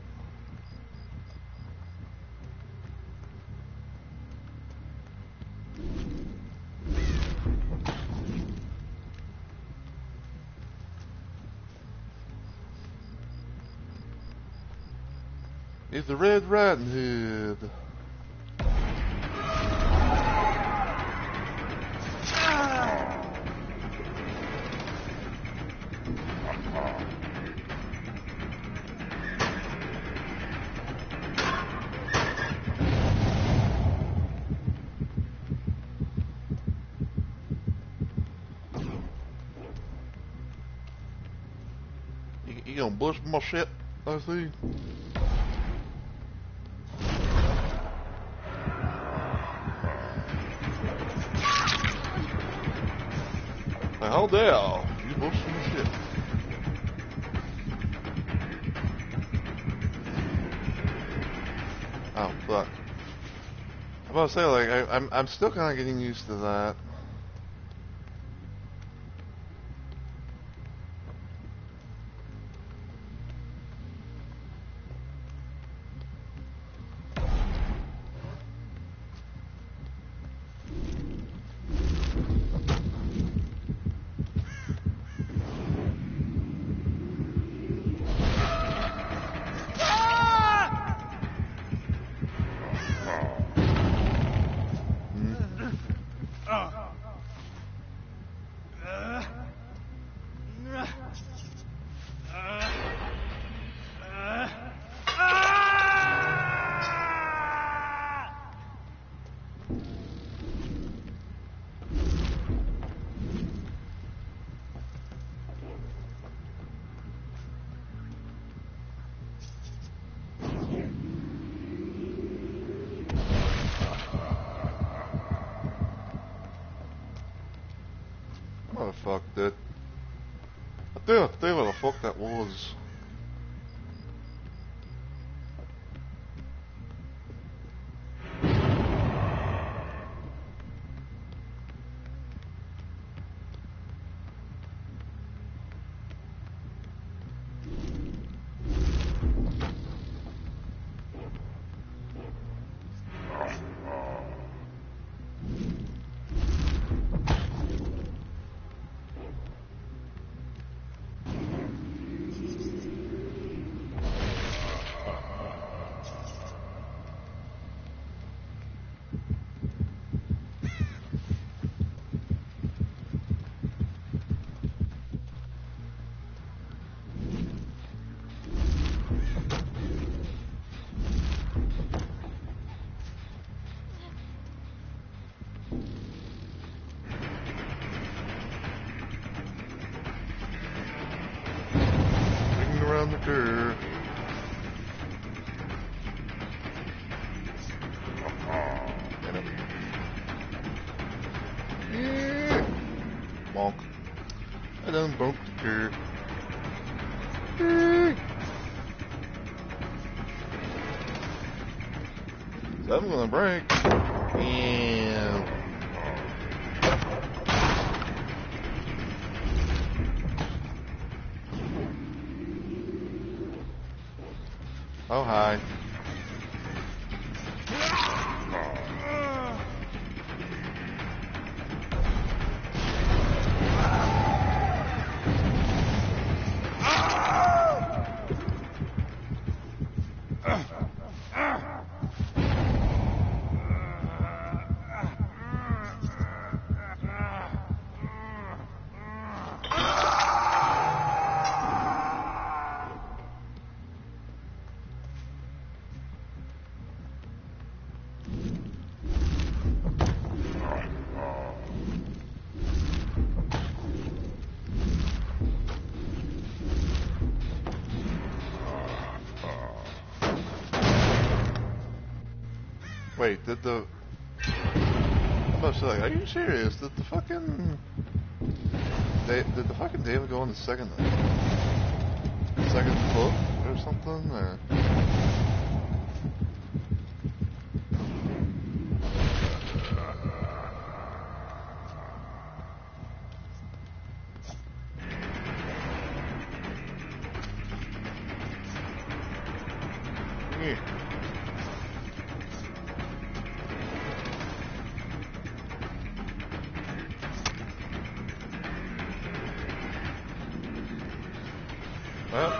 He's the Red Riding Hood. You gonna bust my shit, I see. Now hold down. You bust my shit. Oh fuck. I'm about to say, like, I'm still kind of getting used to that. What the fuck, dude? I don't know what the fuck that was. Around the curve. Get him. Yeah. Bonk. I done bumped the curve. Yeah. So I'm gonna break. And oh, hi. Wait, did the... I'm about to say, like, are you serious? Did the fucking... Did the fucking David go on the second book or something? Or... Yeah. Well,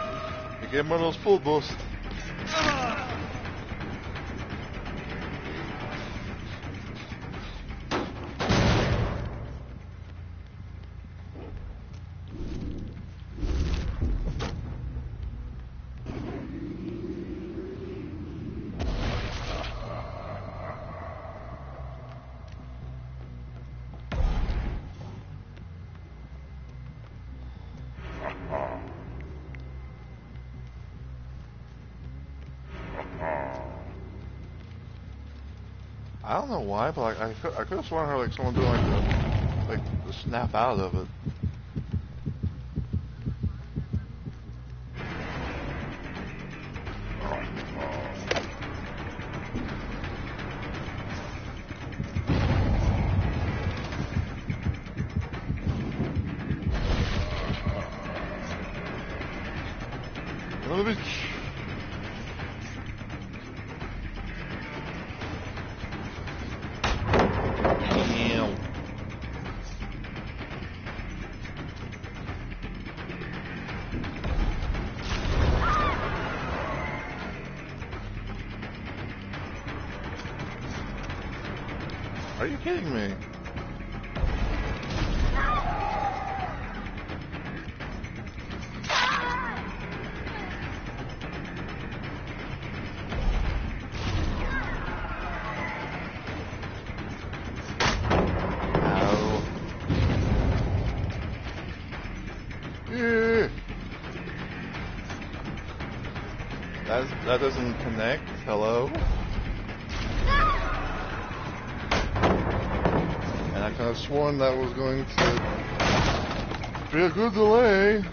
you get one of those full busts. I don't know why, but like, I could have sworn I heard like someone doing like the snap out of it. Are you kidding me? Ow. Yeah. That doesn't connect. Hello? And I kind of sworn that was going to be a good delay.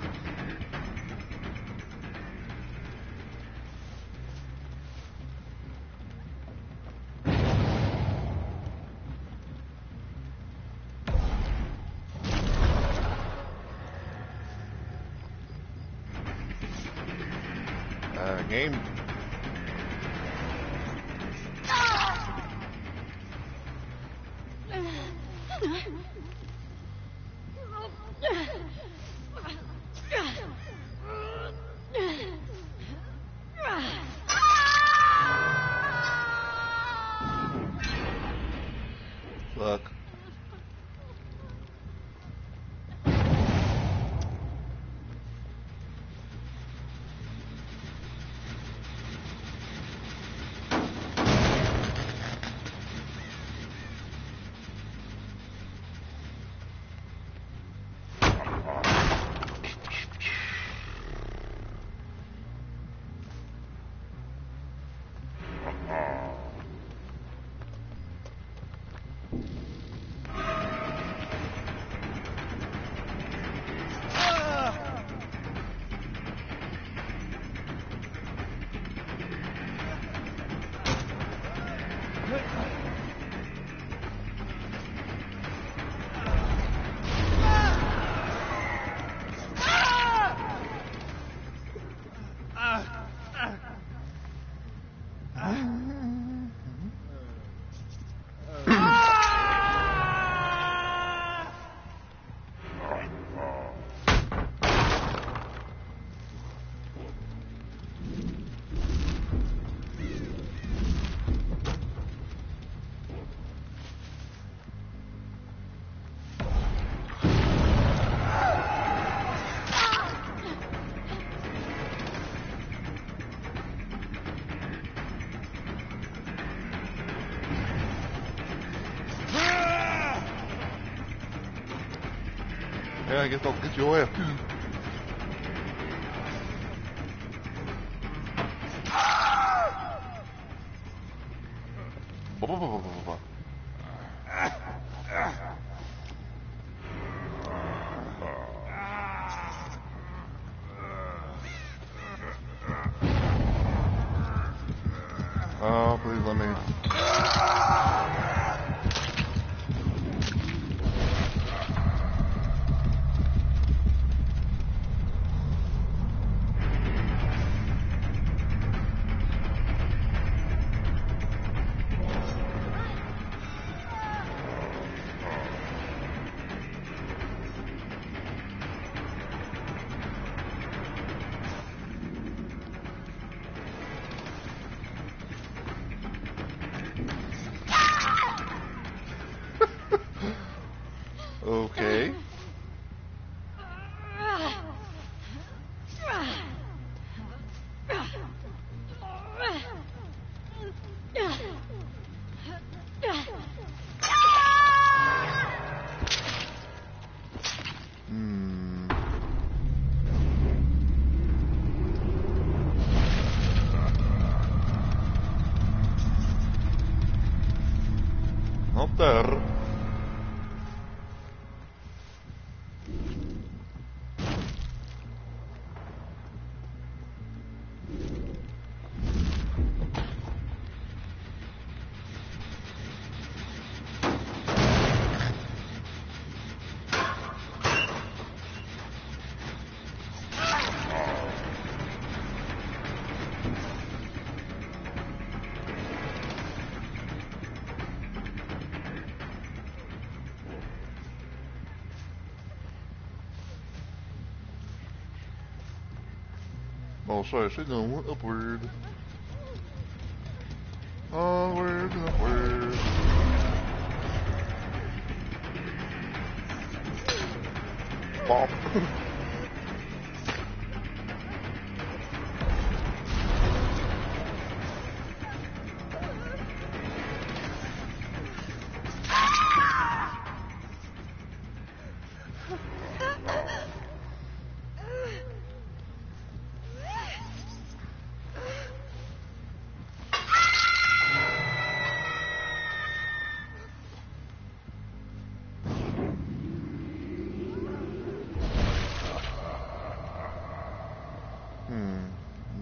Game. Look. Yeah, I guess I'll get your ass. Oh, please let me. Okay. Hmm. there. Oh, sorry, she's going upward. Onward and upward. Bop.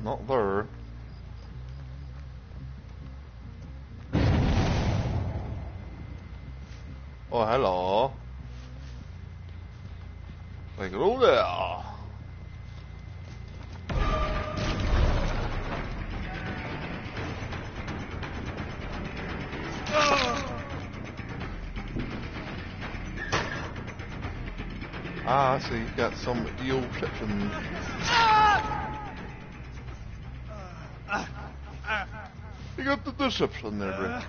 Not there. Oh, hello. Like, hello there. Ah, I see. You've got some eel reception. You got the deception there, bro.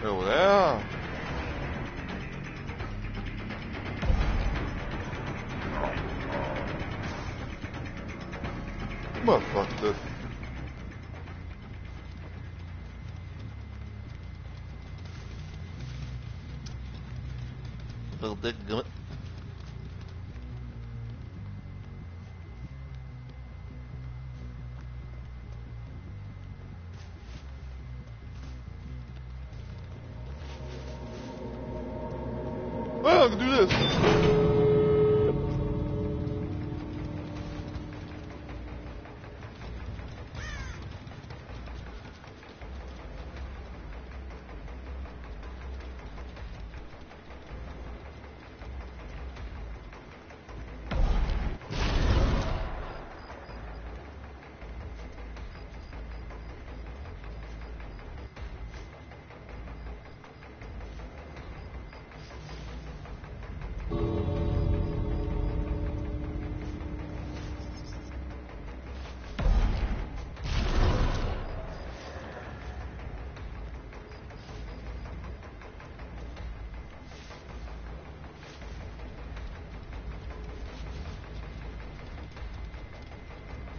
Over there. Well, fuck this. Little dick gummit. Well, I can do this.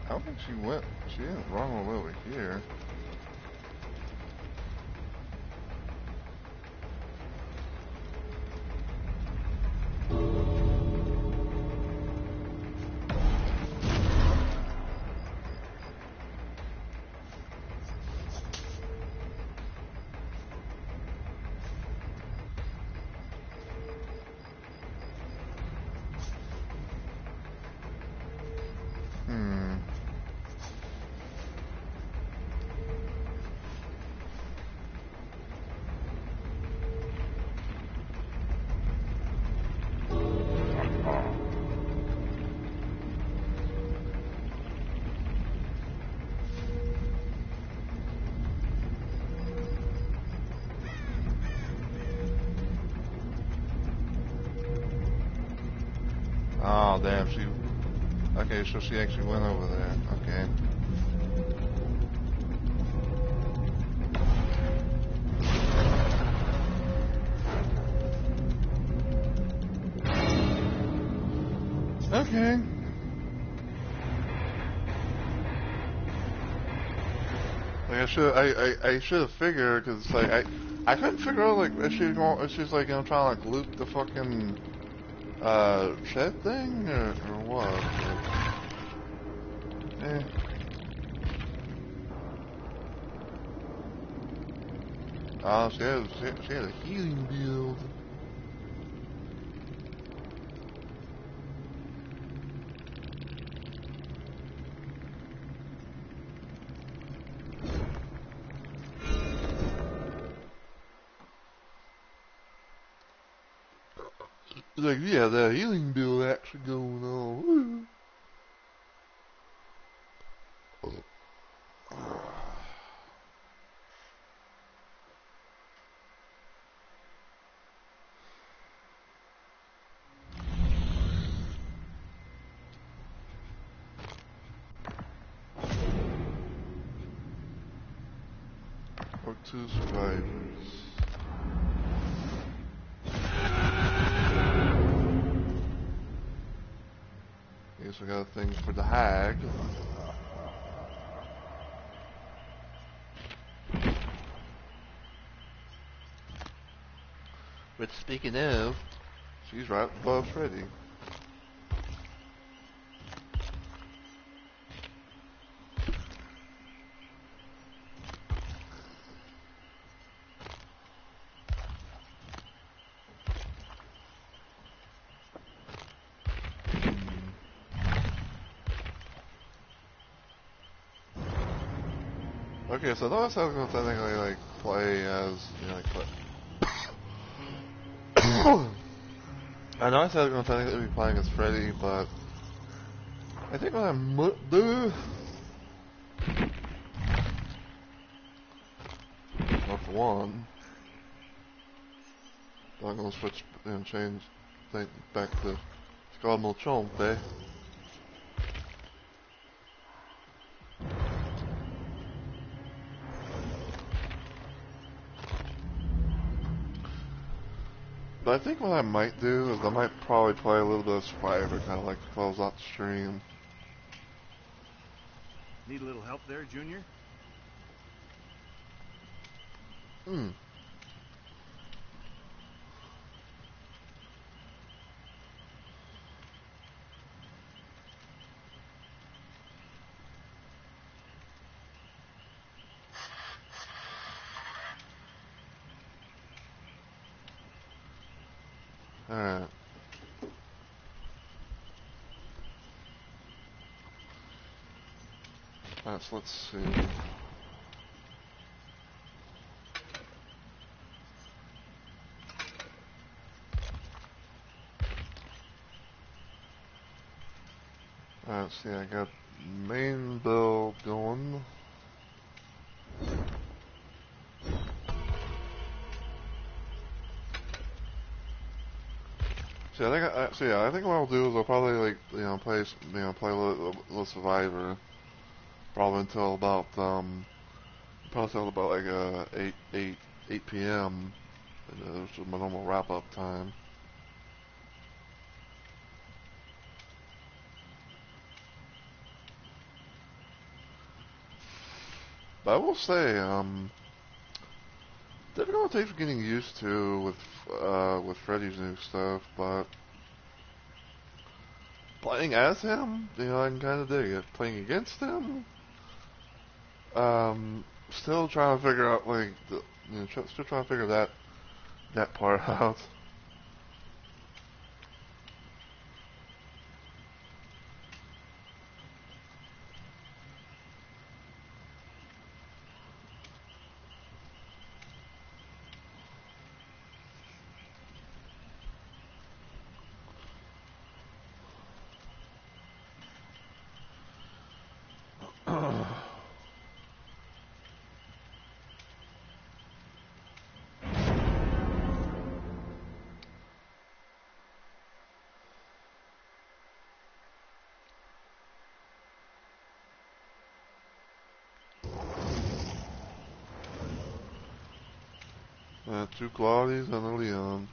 I don't think she didn't run all the way over here. Oh, damn, okay, so she actually went over there, okay. Okay. Like I should have figured because it's like I couldn't figure out like if she's like trying to like loop the fucking shed thing or what. But, eh. Oh, she had a healing build. Like, yeah, that healing build actually going on. Woo. Or two survivors. Guess we got a thing for the hag. But speaking of, she's right above Freddy. Okay, so notice I was gonna technically like play as I know I said I was gonna technically be playing as Freddy, but I think what I might do, well, for one, I'm gonna switch and change thing back to Scarmolchonte. But I think what I might do is I might probably play a little bit of Survivor, kind of like to close out the stream. Need a little help there, Junior? Alright. Alright, so let's see. Alright, see, I got main build going. See, I think what I'll do is I'll probably like play a little Survivor, probably until about like 8 p.m. Which is my normal wrap up time. But I will say, difficult takes getting used to with Freddy's new stuff, but playing as him, I can kind of dig it. Playing against him, still trying to figure out like still trying to figure that part out. Two Claudies and a Leon.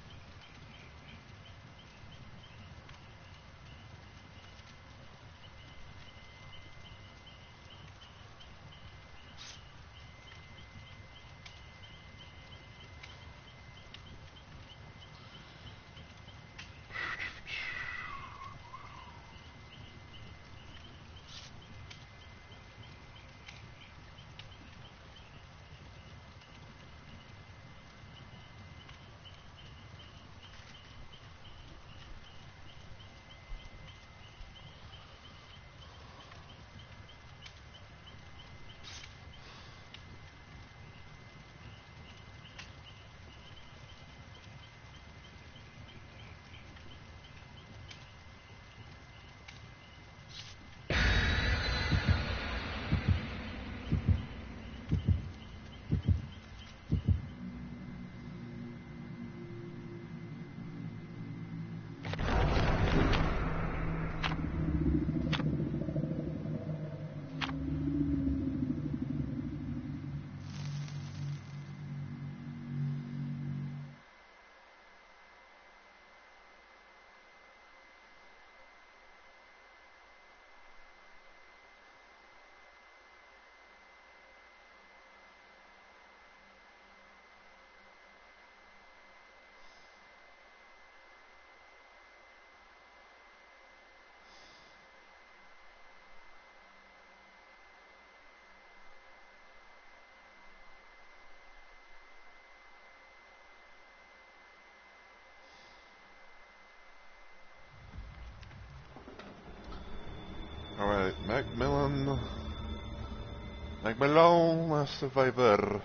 Like my lone survivor.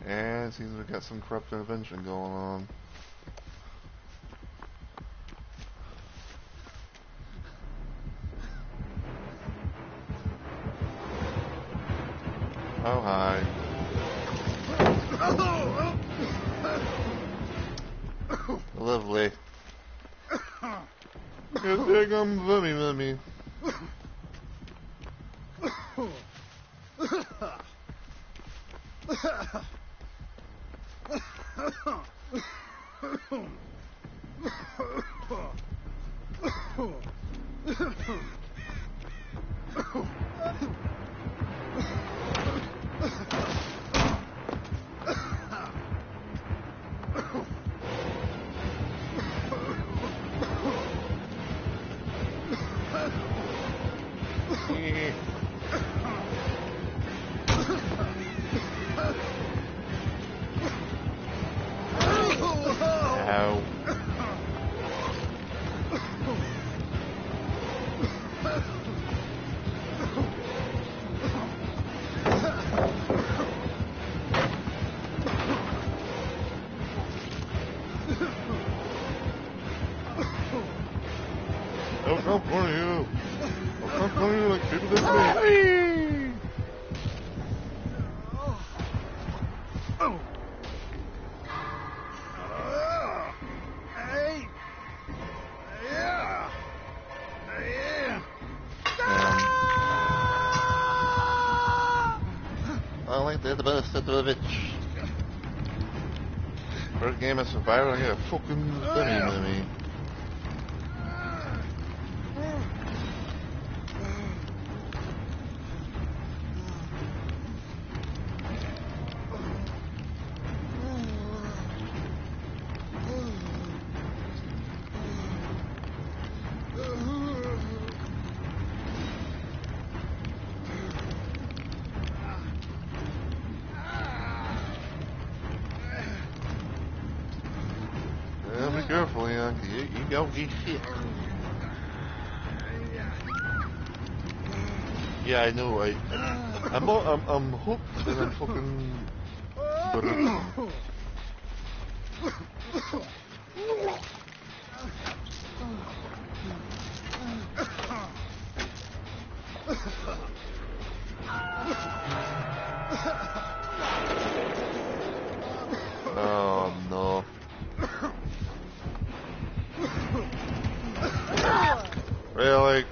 And it seems we've got some corrupt intervention going on. Oh, hi. Lovely. Good daggum mummy. Ow. I'll come for you. I'll come for you like people did me. I like that about Setovic. First game I survived, I get a fucking dummy. Be careful, Leon. You don't get shit. Yeah, I know. I'm hooked and I'm fucking. Oh no. Really?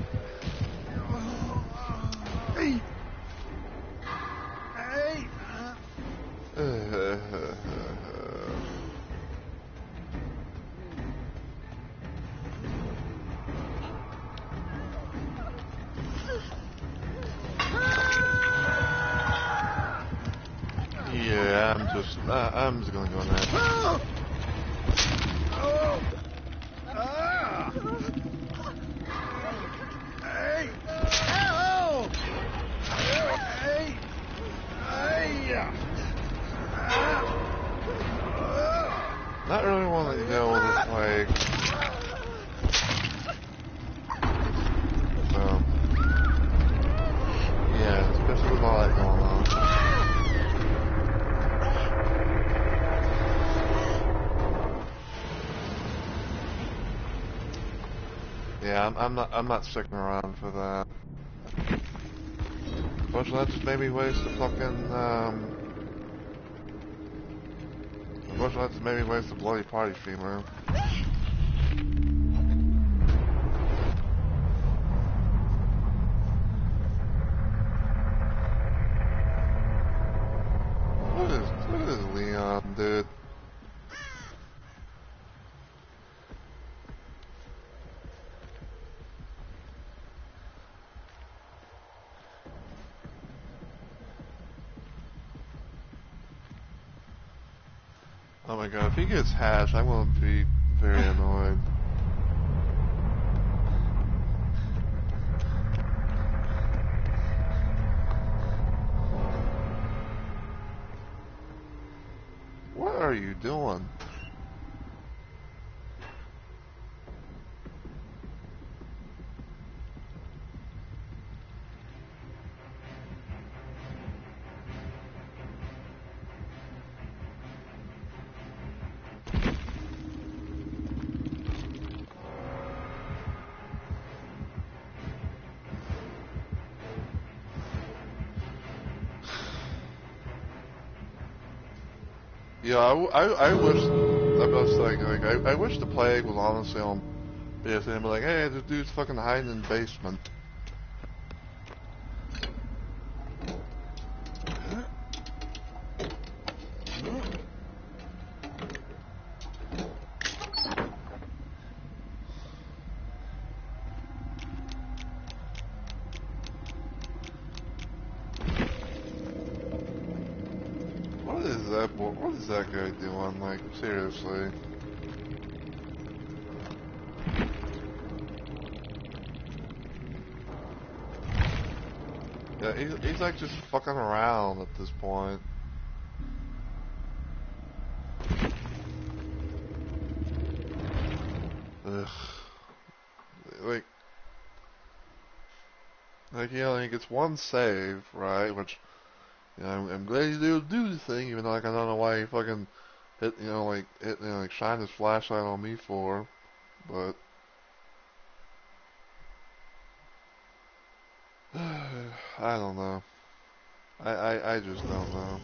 Yeah, I'm just gonna go in there. Not really want to deal with this, like. So. Yeah, especially with all that going on. Yeah, I'm not sticking around for that. Unfortunately, that just made me waste the fucking, unfortunately, that just made me waste the bloody party streamer. What is Leon, dude? Oh my god, if he gets hashed, I'm gonna be very annoyed. What are you doing? Yeah, I wish, I was like I wish the plague was honestly on BSN, but like, hey, this dude's fucking hiding in the basement. What is that guy doing? Like, seriously. Yeah, he's like just fucking around at this point. Ugh. Like, you know, he gets one save, right? Which, you know, I'm glad he's able to do the thing, even though, like, I don't know why he fucking hit, you know, like shine his flashlight on me for, but I don't know. I just don't know.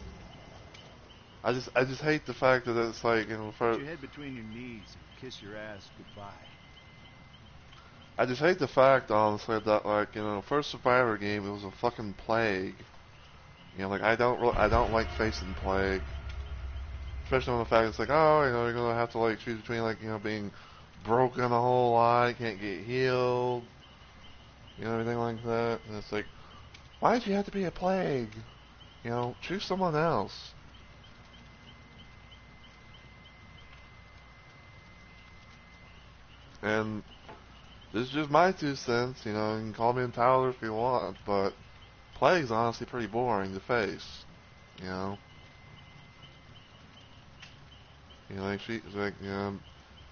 I just hate the fact that it's like, you know, Put your head between your knees and kiss your ass goodbye. I just hate the fact, honestly, that, like, you know, first Survivor game, it was a fucking plague. You know, like, I don't like facing plague. Especially on the fact it's like, oh, you know, you're gonna have to, like, choose between, like, you know, being broken a whole lot, can't get healed, you know, everything like that. And it's like, why did you have to be a plague? You know, choose someone else. And this is just my 2 cents, you know, you can call me entitled if you want, but plague's honestly pretty boring to face, you know. You know, like she's like,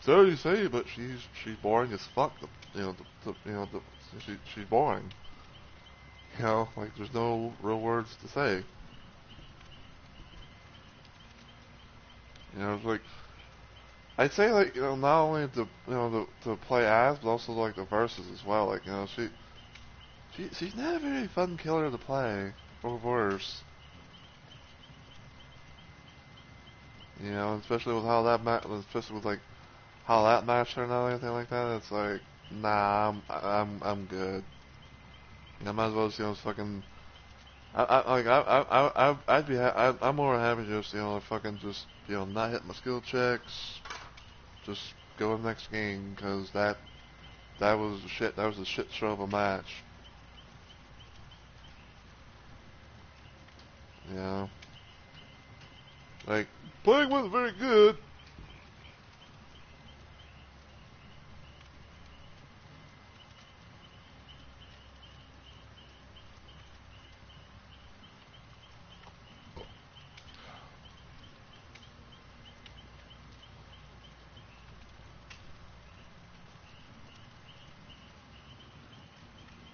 so you say, but she's boring as fuck. She's boring. You know, like there's no real words to say. You know, it's like I'd say like, you know, not only to play as, but also like the verses as well. Like, you know, she's not a very fun killer to play, or worse. You know, especially with how especially with like how that match turned out and everything like that. It's like, nah, I'm good. You know, I might as well just, you know, fucking. I'm more happy just, you know, fucking just, you know, not hit my skill checks, just go to the next game, because that was shit, that was a shit show of a match, you know. Like, playing wasn't very good.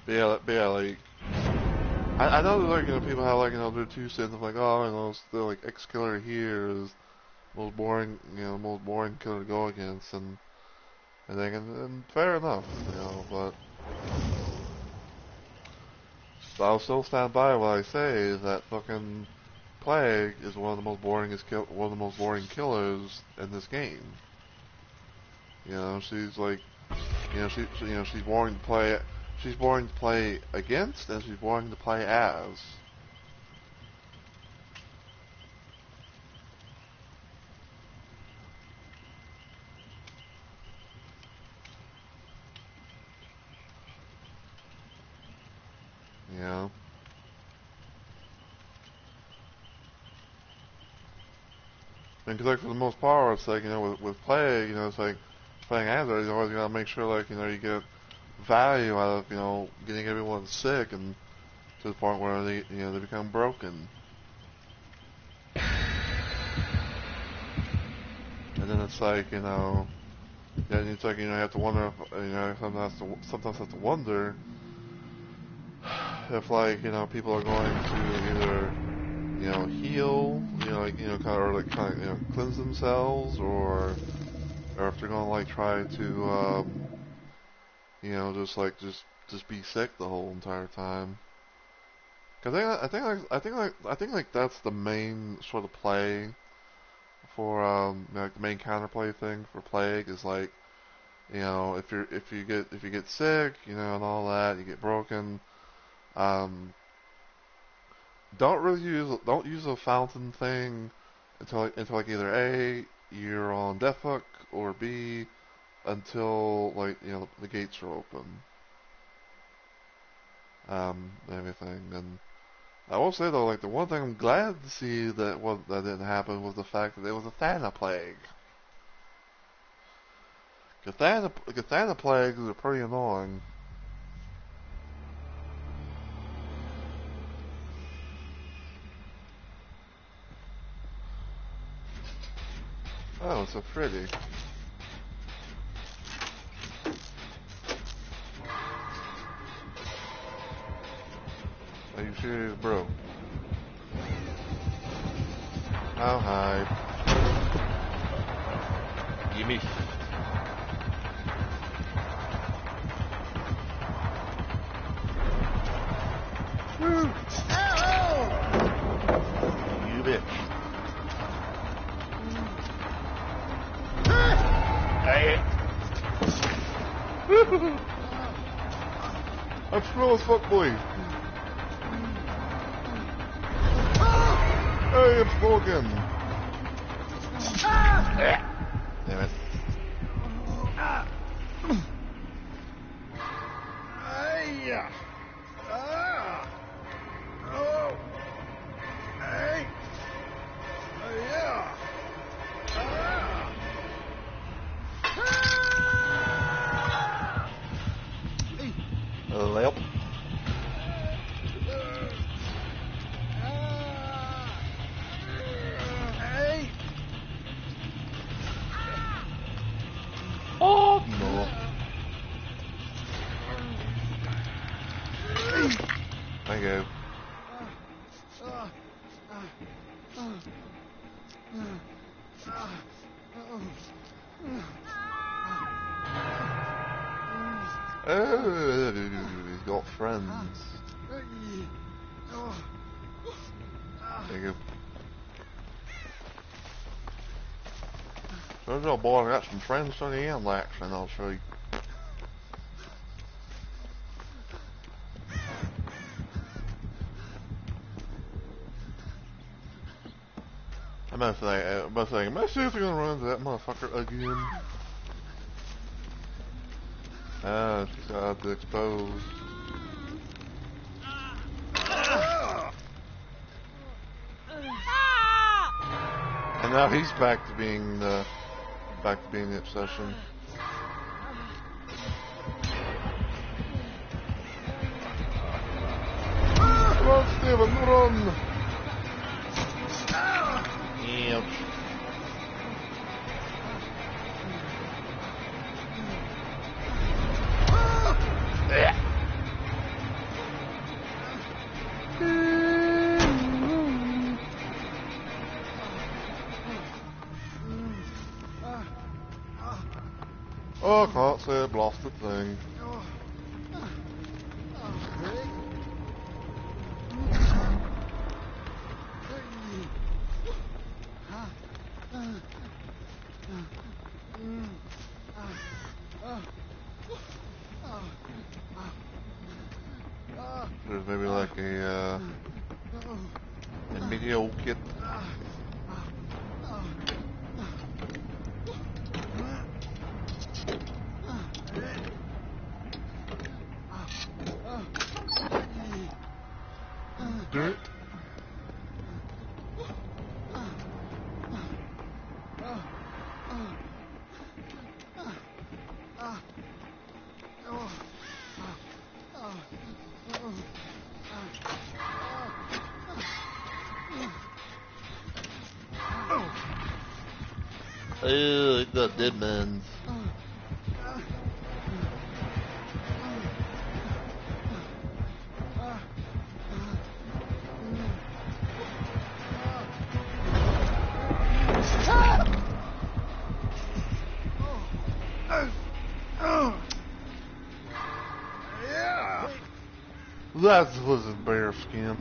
But yeah, like, I know that, like, you know, people have, like, you know, their 2 cents of, like, oh, you know, still, like, X killer here is most boring, you know, most boring killer to go against, and I think, and fair enough, you know, but I'll still stand by what I say, that fucking Plague is one of the most one of the most boring killers in this game. You know, she's like, she's boring to play. She's boring to play against, and she's boring to play as. You know, and because like for the most part, it's like, you know, with Plague, you know, it's like playing as her, you always gotta make sure, like, you know, you get value out of, you know, getting everyone sick and to the point where they become broken. And then it's like, you know, yeah, it's like, you know, you have to wonder if, you know, sometimes have to wonder if, like, you know, people are going to either, you know, heal, you know, like, you know, kind of, you know, cleanse themselves, or if they're gonna, like, try to, you know, just be sick the whole entire time. Cause I think like that's the main sort of play for like the main counterplay thing for Plague is like, you know, if you get sick, you know, and all that, you get broken. Don't use a fountain thing until like either A, you're on death hook, or B, until like, you know, the gates are open. Everything. And I will say though, like the one thing I'm glad to see that didn't happen was the fact that there was a Thana plague. Thana plagues are pretty annoying. Oh, it's so pretty. Are you serious, bro? How high? Gimme. Woo! You bitch. Hey. I'm slow as fuck, boy. Hey, I'm slow again. Damn it. Layup. Oh no. Thank you. Oh, he's got friends. There you go. So little boy, I got some friends on the end action, I'll show you. I'm about to say, am I seriously gonna run into that motherfucker again? Ah, she's got to expose. And now he's back to being the obsession. Run, Steven, run! Yep. Oh, I can't say I've lost the thing. There's maybe like a medio kit. Dirt. Ew, the dead man. That was a bear skin.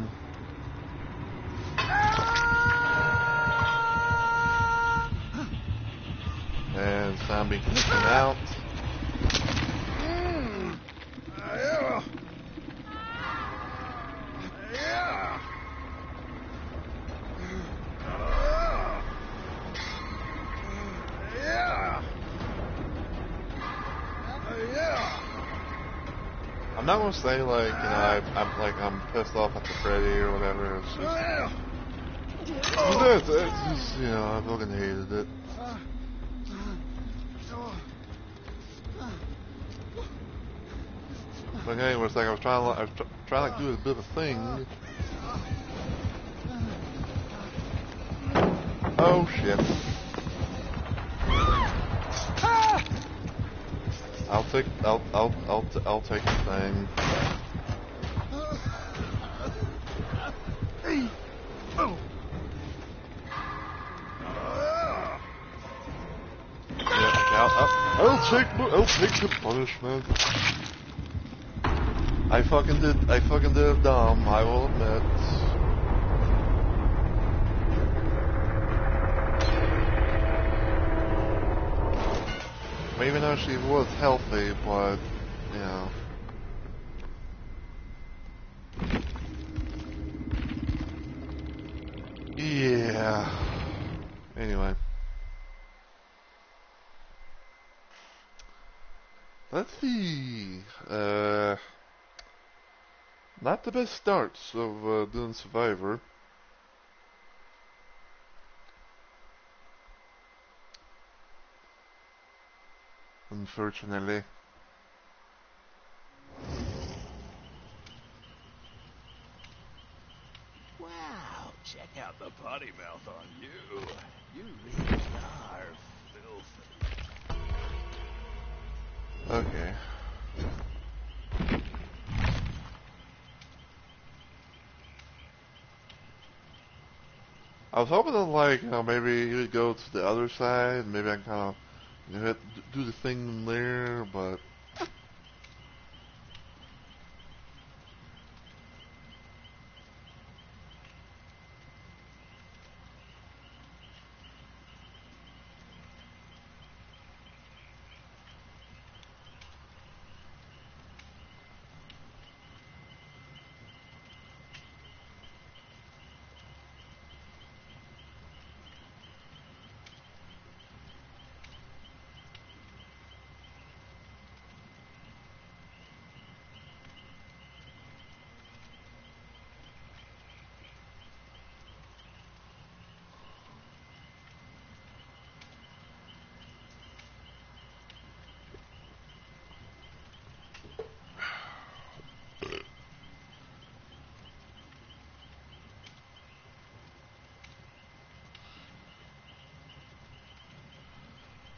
And zombie kicking out. Yeah. Yeah. Yeah. Yeah. I'm not gonna say like, you know, I'm pissed off at the Freddy or whatever. It's just, you know, I fucking hated it. But anyway, it's like I was trying to do a bit of a thing. Oh shit! I'll take the thing. Yeah, I'll take the punishment. I fucking did it dumb, I will admit. Even though she was healthy, but, you know. Yeah. Anyway. Let's see. Not the best starts of doing Survivor. Unfortunately. Wow, check out the potty mouth on you. You really are filthy. Okay. I was hoping that, like, you know, maybe he would go to the other side, maybe I can kind of, you know, do the thing there, but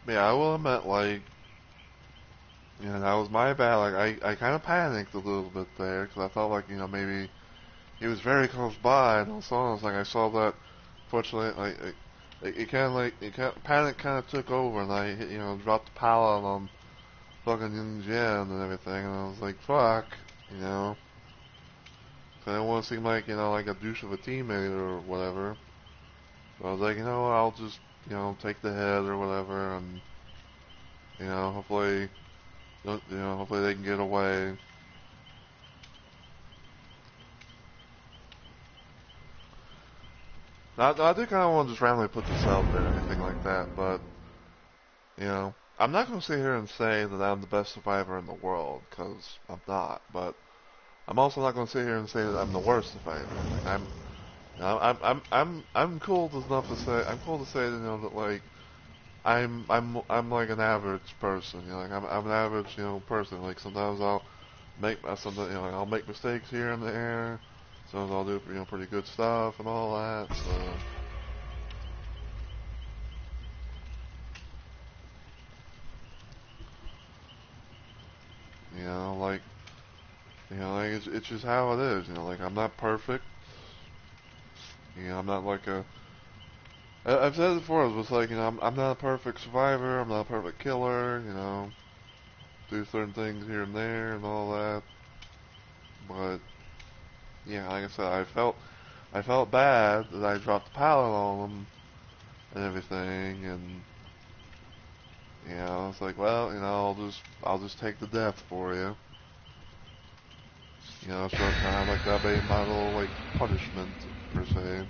yeah, I will admit, like, you know, that was my bad. Like, I kind of panicked a little bit there, because I thought, like, you know, maybe he was very close by, and all of a sudden, I was like, I saw that, fortunately, panic kind of took over, and I, you know, dropped the pallet on fucking Yin Jen and everything, and I was like, fuck, you know. I didn't want to seem like, you know, like a douche of a teammate or whatever. So I was like, you know, I'll just, you know, take the head or whatever, and, you know, hopefully they can get away. Now, I do kind of want to just randomly put this out there or anything like that, but, you know, I'm not going to sit here and say that I'm the best survivor in the world, because I'm not, but I'm also not going to sit here and say that I'm the worst survivor. Like, I'm cool enough to say, I'm cool to say, you know, that, like, I'm like an average person, you know, like I'm an average, you know, person. Like sometimes I'll you know, I'll make mistakes here and there. Sometimes I'll do, you know, pretty good stuff and all that. So, you know, like, it's just how it is. You know, like I'm not perfect. You know, I'm not like I've said it before. It was like, you know, I'm not a perfect survivor. I'm not a perfect killer. You know, do certain things here and there and all that. But yeah, like I said, I felt bad that I dropped the pallet on them and everything, and You know, it's like, well, you know, I'll just take the death for you. You know, so it's kind of like that being my little, like, punishment, per se.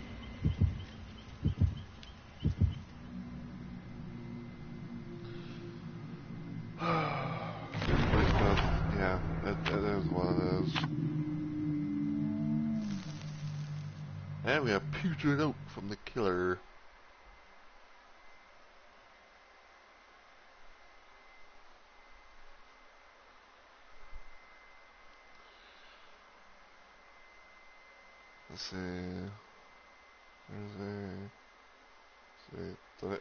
But, yeah, it is what it is. And we have Putrid Oak from the Killer. Let's see.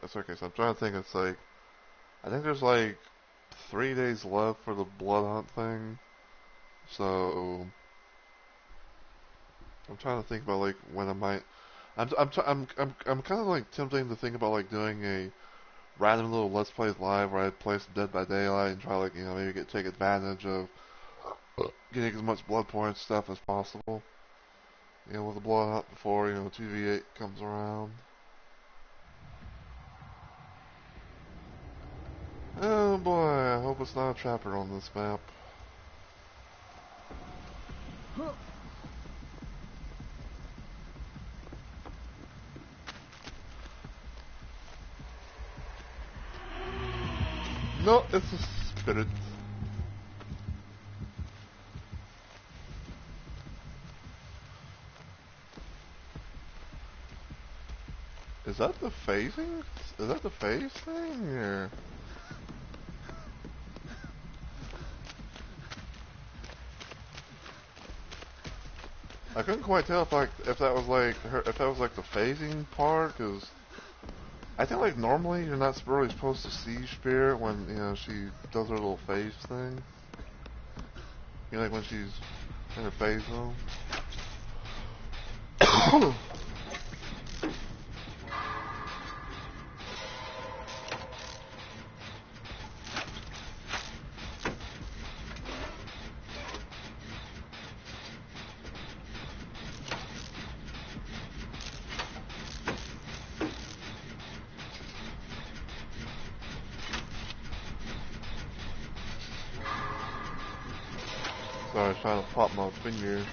It's okay, so I'm trying to think. It's like, I think there's like 3 days left for the blood hunt thing. So I'm trying to think about like when I might. I'm kind of like tempting to think about like doing a random little Let's Plays live where I play some Dead by Daylight and try like, you know, maybe take advantage of getting as much blood point stuff as possible. You know, with the blood hunt before, you know, 2v8 comes around. Oh boy, I hope it's not a trapper on this map. No, it's a spirit. Is that the phasing? Is that the phase thing? Or? I couldn't quite tell if that was like the phasing part, because I think like normally you're not really supposed to see Spirit when, you know, she does her little phase thing. You know, like when she's in her phase zone. Sorry, I was trying to pop my finger.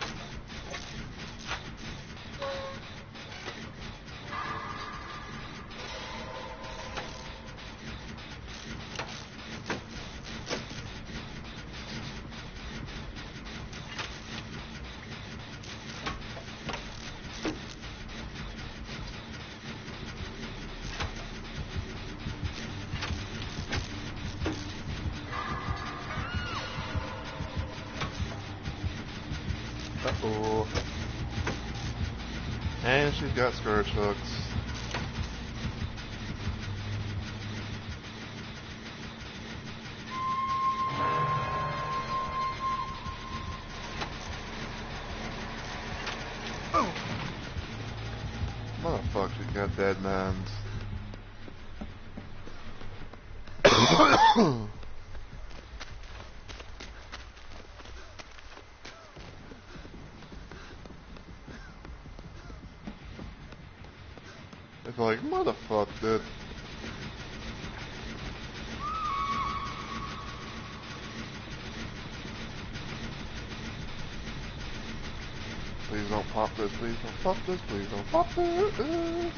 Uh-oh. And she's got scourge hooks. Motherfucker, she got dead mans. It's like, motherfucker, dude. Please don't pop this, please don't pop this, please don't pop this.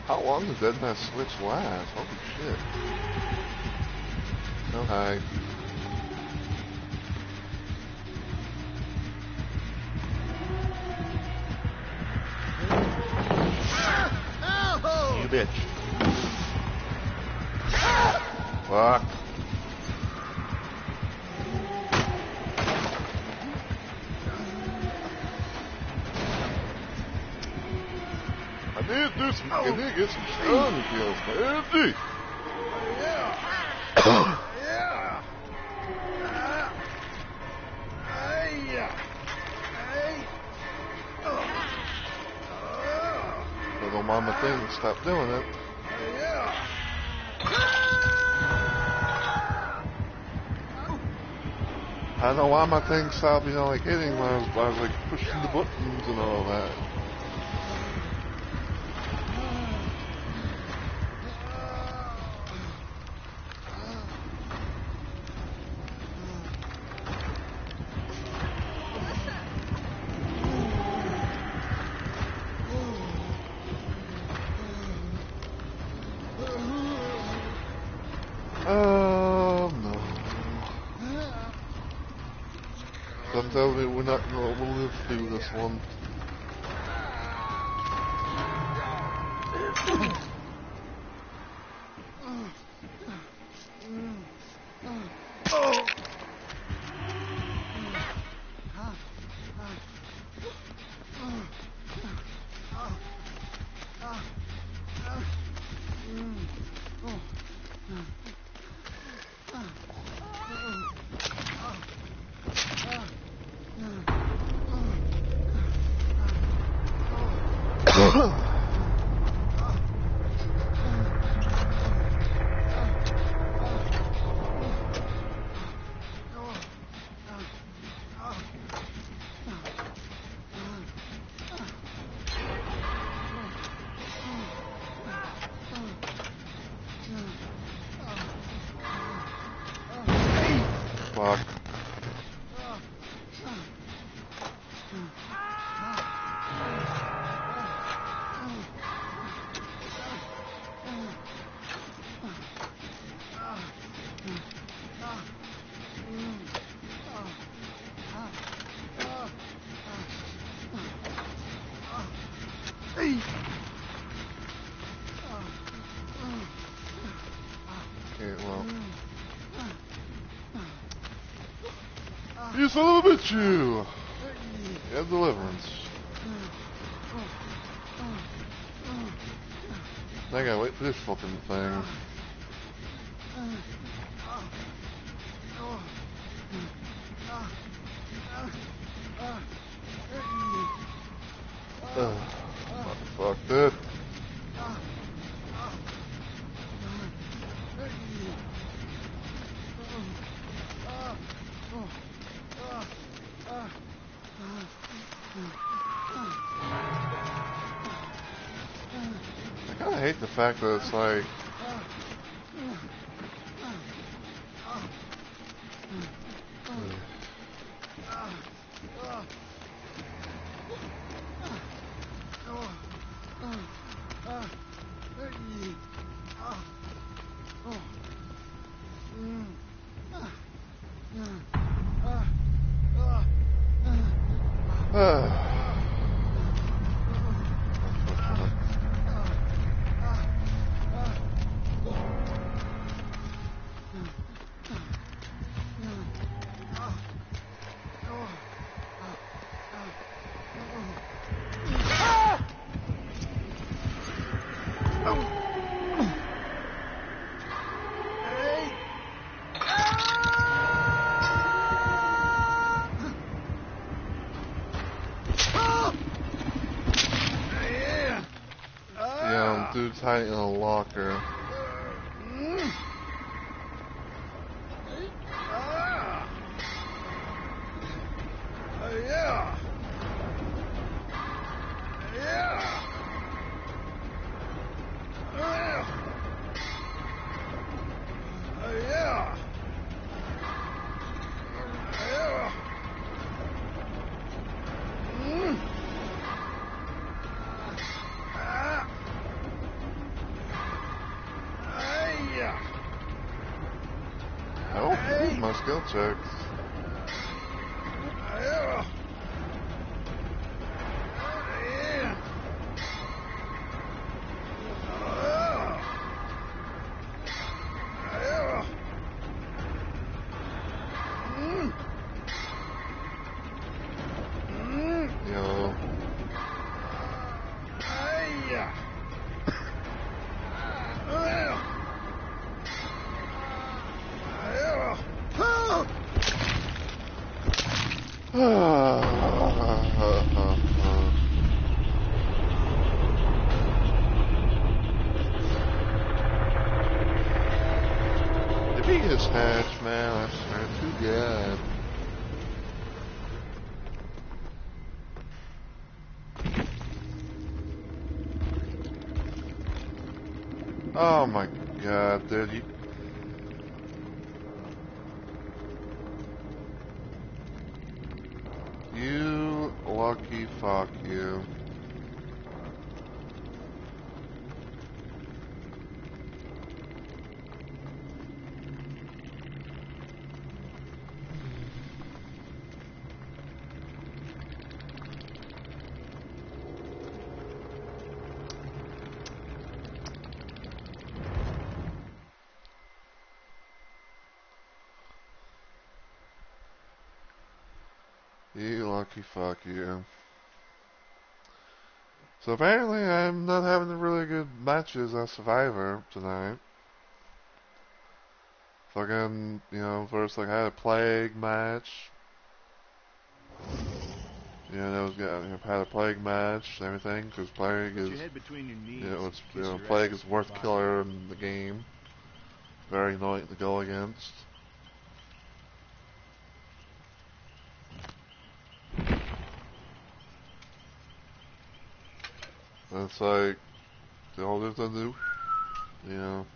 How long does Deadman Switch last? Holy shit. Oh, hi. You bitch. Fuck. I need to get some stun kills, man. Little mama thing, stop doing it. I don't know why my thing stopped, like hitting when I was like pushing the buttons and all that. No. Don't tell me we're not gonna live through this one. Fuck. Okay, well. You son of a bitch, you! You have deliverance. I gotta wait for this fucking thing. Fuck it. I kinda hate the fact that it's like dude's hiding in a locker. Oh, my skill checks. Yo. If he gets hatched, man, I swear to God. Oh my god, dude. You lucky fuck you. You lucky fuck you. So apparently I'm not having really good matches as Survivor tonight. Fucking, you know, first like I had a plague match. You know, I had a plague match and everything, because plague Put is, your head between your knees. you know, and it's, kiss your plague ass is worst goodbye. killer in the game. Very annoying to go against. And it's like, all there's to do, you know.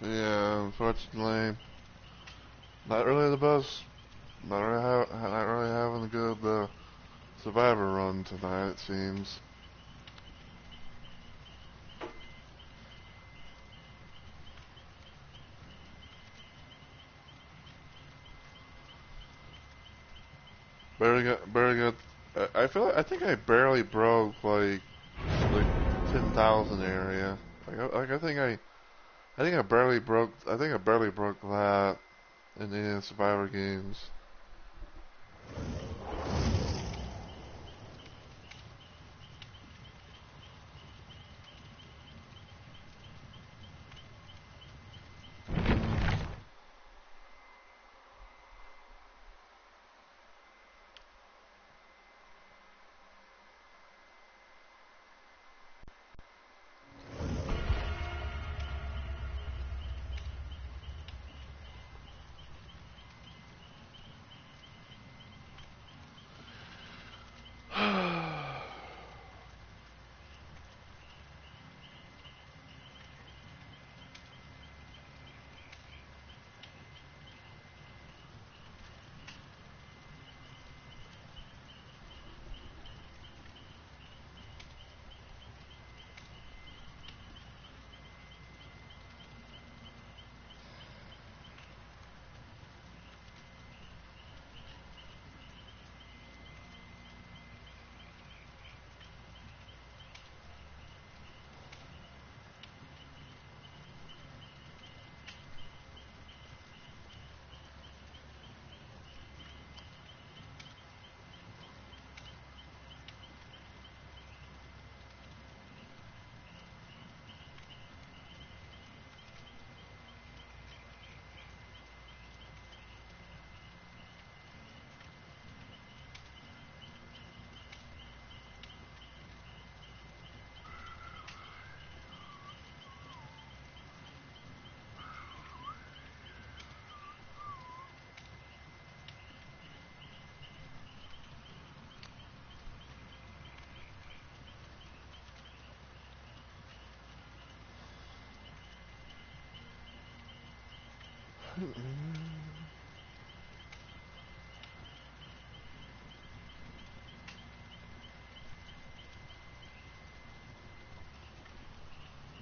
Yeah, unfortunately, not really the best. Not really having a good Survivor run tonight, it seems. Barely got. I think I barely broke like 10,000 area. I think I barely broke. I think I barely broke that in the Survivor games.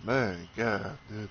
Man, God, dude.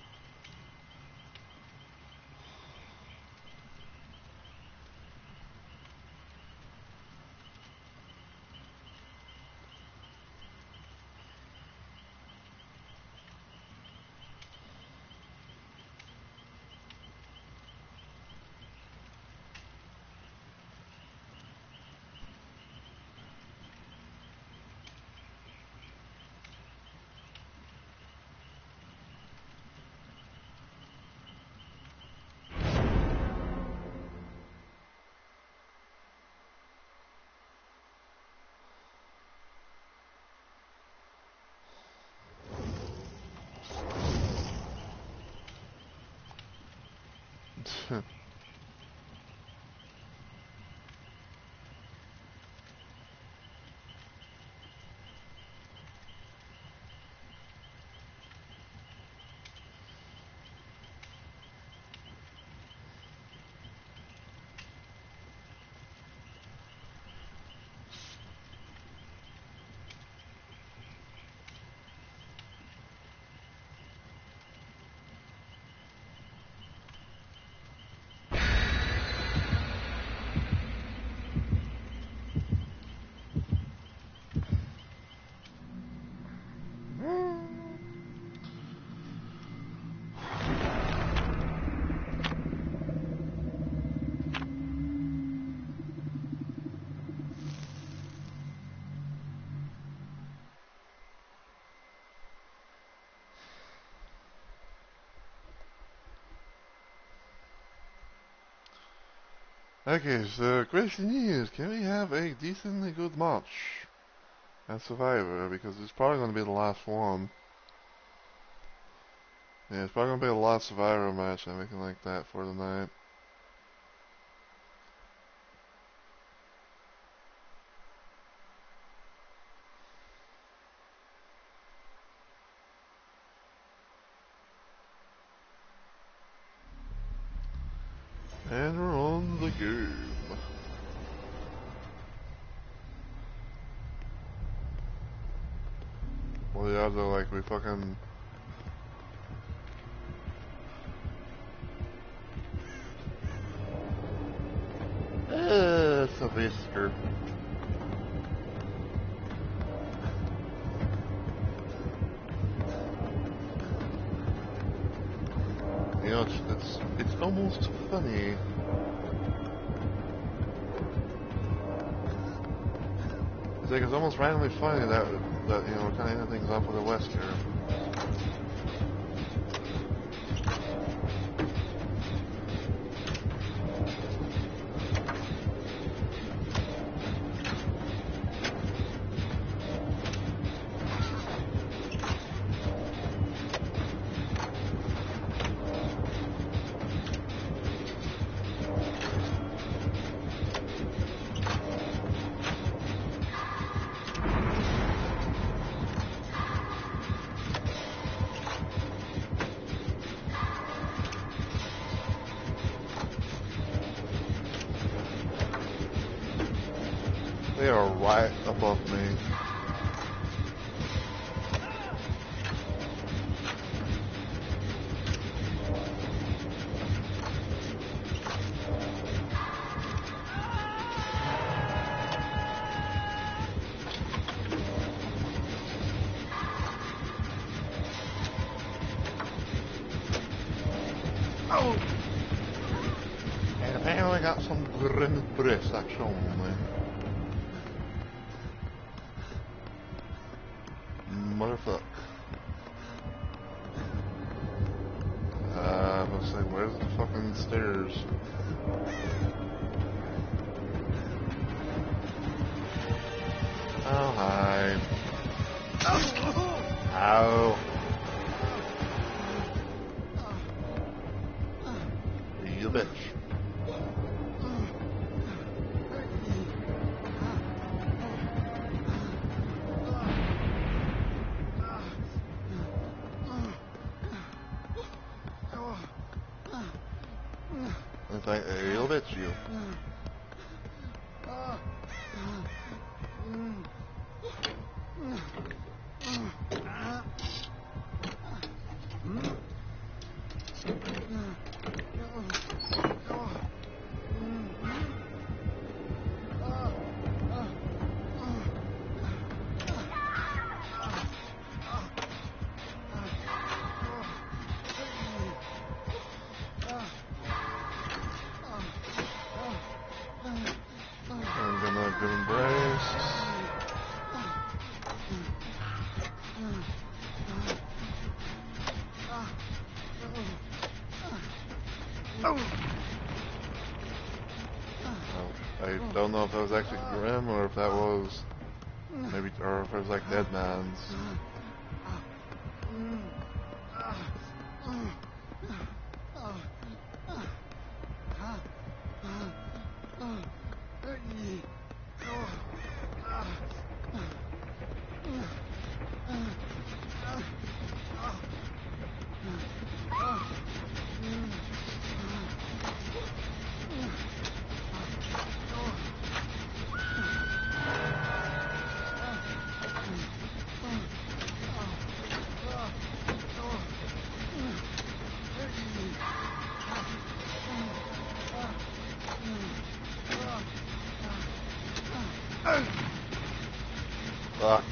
Okay, so question is, can we have a decently good match at Survivor? Because it's probably going to be the last one. Yeah, it's probably going to be the last Survivor match and everything like that for the night. And we're on the game. Well, yeah, though, like, we fucking... It's a whisker. You know, it's almost funny. It's like it's almost randomly funny that you know, kind of end things off with a Wesker. They are right above me. Oh! And apparently I got some grim breast action on me. Motherfuck. I was saying, where's the fucking stairs? Oh, hi. Ow. You bitch. Enfin, he'll bet you. I'm gonna get embraced. I don't know if that was actually Grim or if that was maybe, or if it was like Dead Man's. Fuck.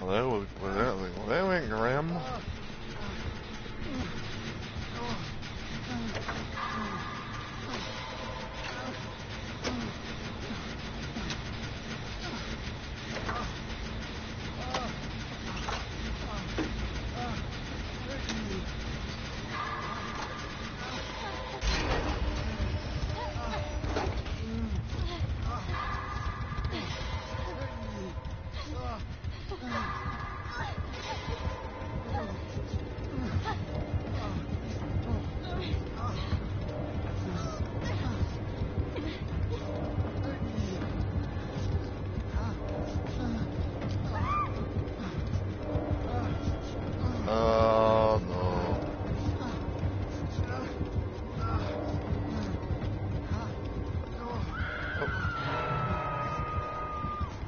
Well, that went Grim. Oh no.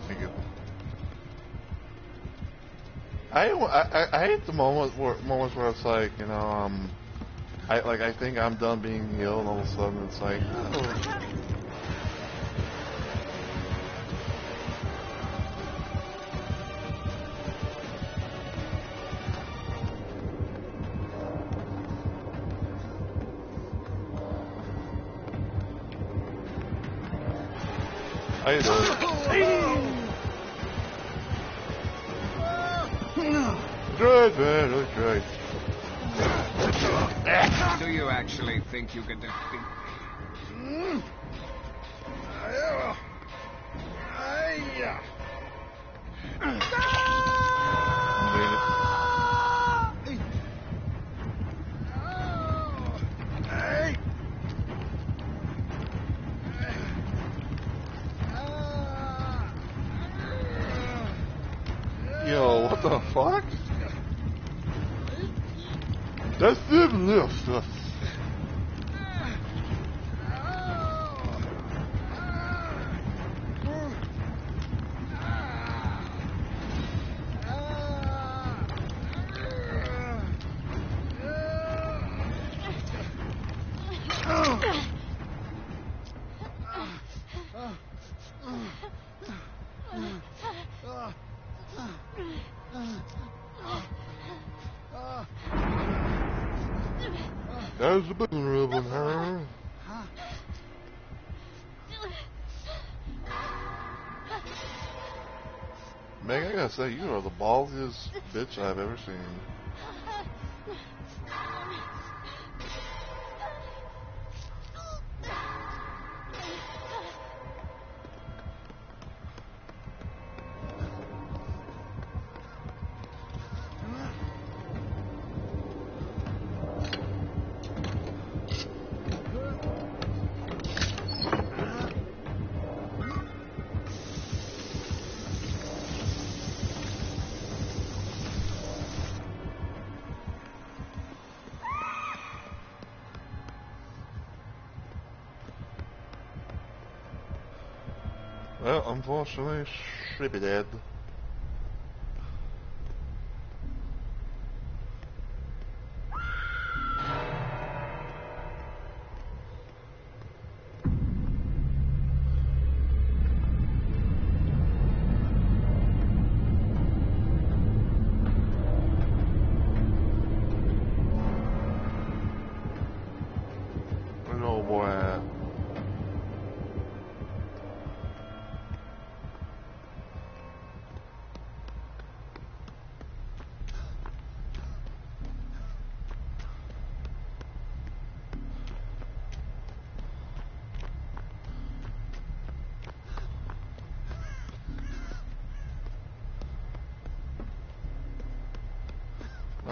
Thank you. I hate the moments where it's like, you know, I think I'm done being healed and all of a sudden it's like, oh. How you doing? Good, man, okay. Do you actually think you can defeat me? Yo, what the fuck? That's them lifts. There's the big ribbon, huh? Meg, I gotta say, you are the ballsiest bitch I've ever seen. Well, unfortunately, should be dead. Where's the old boy at?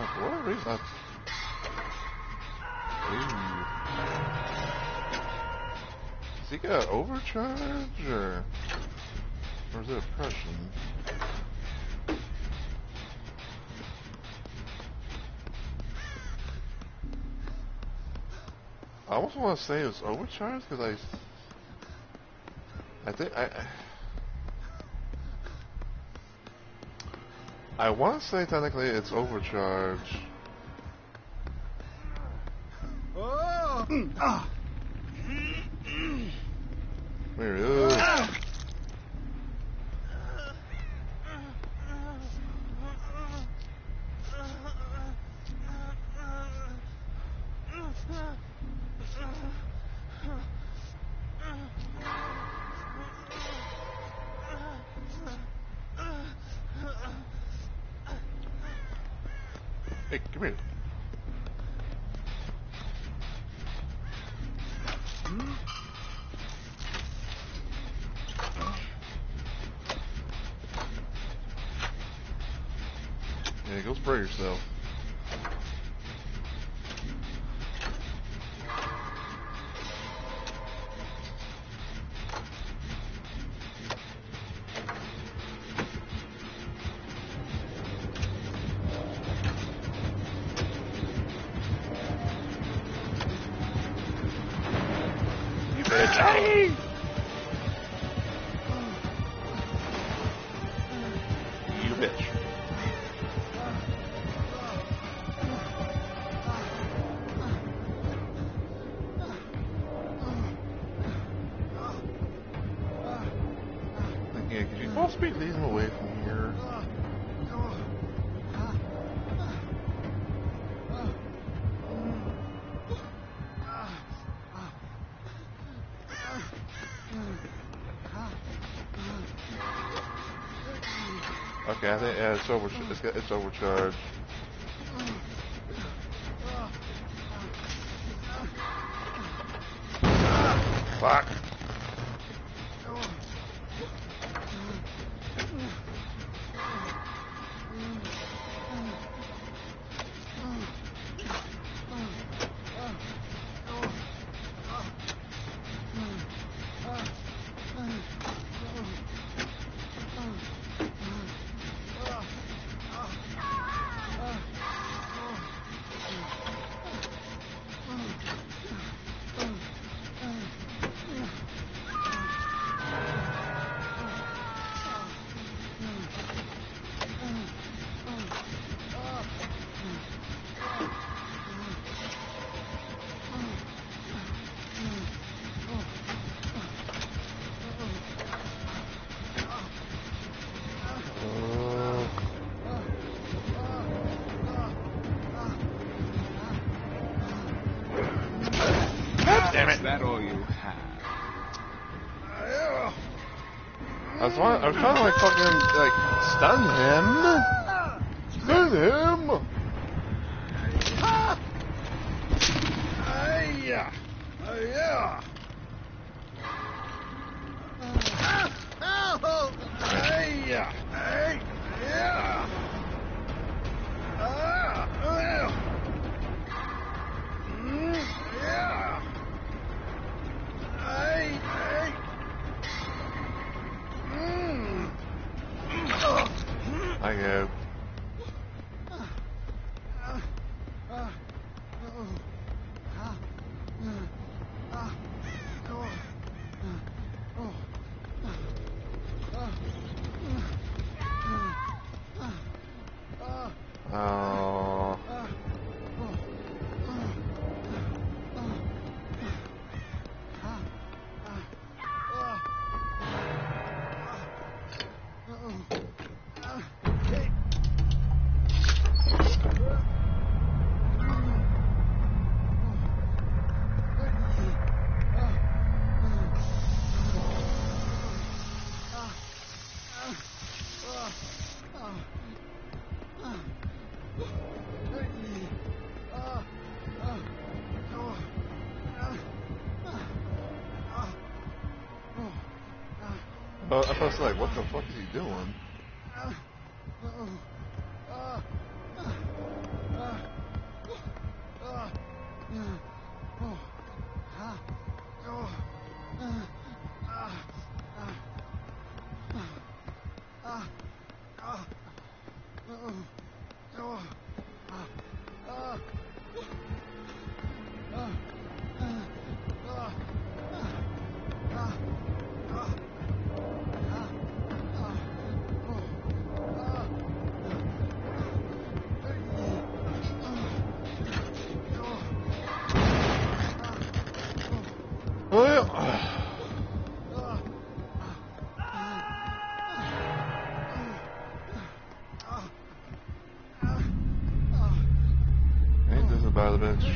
Oh, for whatever reason, Has he got overcharge, or is it oppression? I almost want to say it was overcharge, because I think, I want to say technically it's overcharge. There he is. Hey, come here. Yeah, go spray yourself. You bitch! You bitch. Yeah, could you possibly lead him away from here? Okay, I think yeah, it's overcharged. Fuck. Damn it. Is that all you have? I was trying to like fucking like stun him. Stun him. Yeah. Yeah. Oh. Yeah. Yeah. Yeah. I go. I was like, what the fuck is he doing? Well, ain't this about a bitch?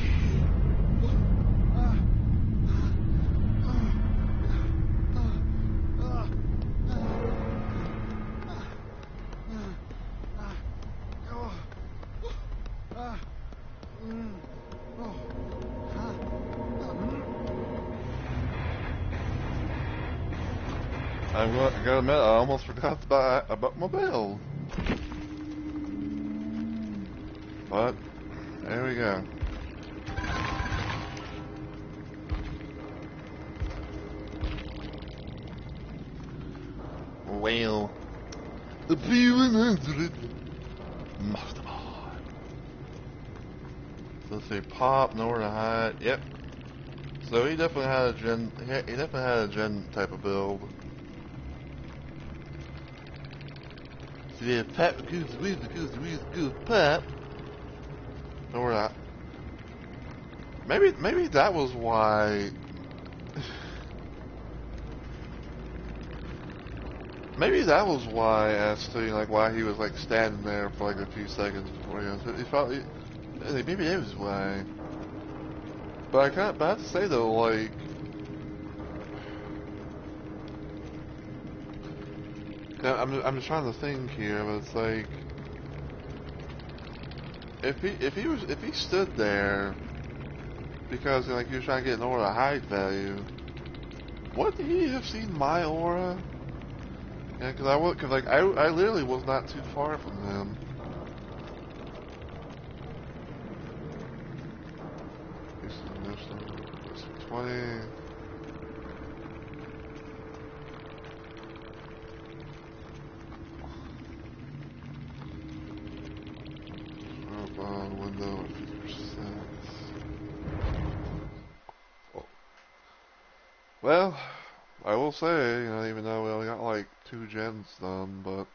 I gotta admit, I almost forgot about my bell. But, there we go. Well, the P100 Mastermind. So let's see, pop, nowhere to hide. Yep. So he definitely had a gen. He definitely had a gen type of build. So yeah, pop goose pop. Nowhere to. Maybe that was why. Maybe that was why, as to like why he was like standing there for like a few seconds before he felt. Maybe that was why. But I have to say though, like, I'm just trying to think here, but it's like, if he stood there because like he was trying to get an aura hide value, wouldn't he have seen my aura? Yeah, cause like I literally was not too far from him. There's some 20. Up on window 50%. Oh. Well, I will say, even though we only got like 2 gens done, but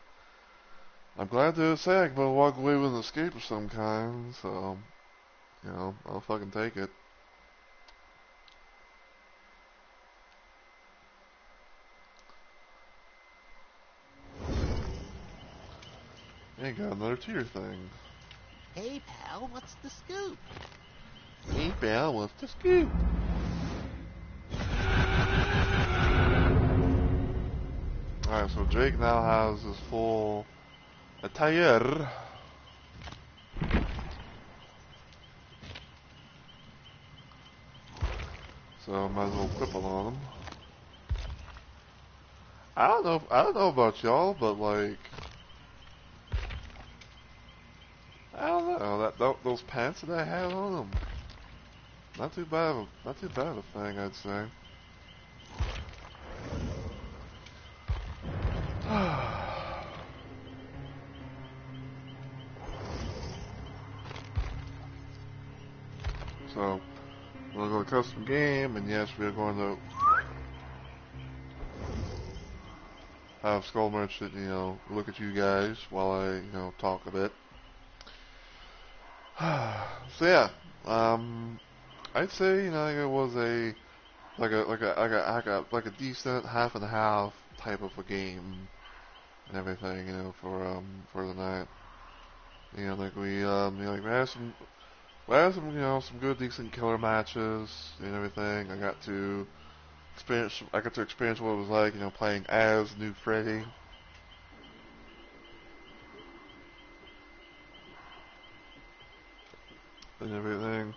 I'm glad to say I can walk away with an escape of some kind, so, I'll fucking take it. Ain't got another tier thing. Hey, pal, what's the scoop? Hey, pal, what's the scoop? Alright, so Jake now has his full attire. So I might as well cripple on him. I don't know about y'all, but like, I don't know those pants that I had on them. Not too bad of a thing, I'd say. So, we're going to go to custom game, and yes, we're going to have Skull Merchant, look at you guys while I, talk a bit. So yeah, I'd say, it was like a decent half and half type of a game and everything, for the night. Like like we had some, some good, decent killer matches and everything. I got to experience what it was like, playing as New Freddy. And everything.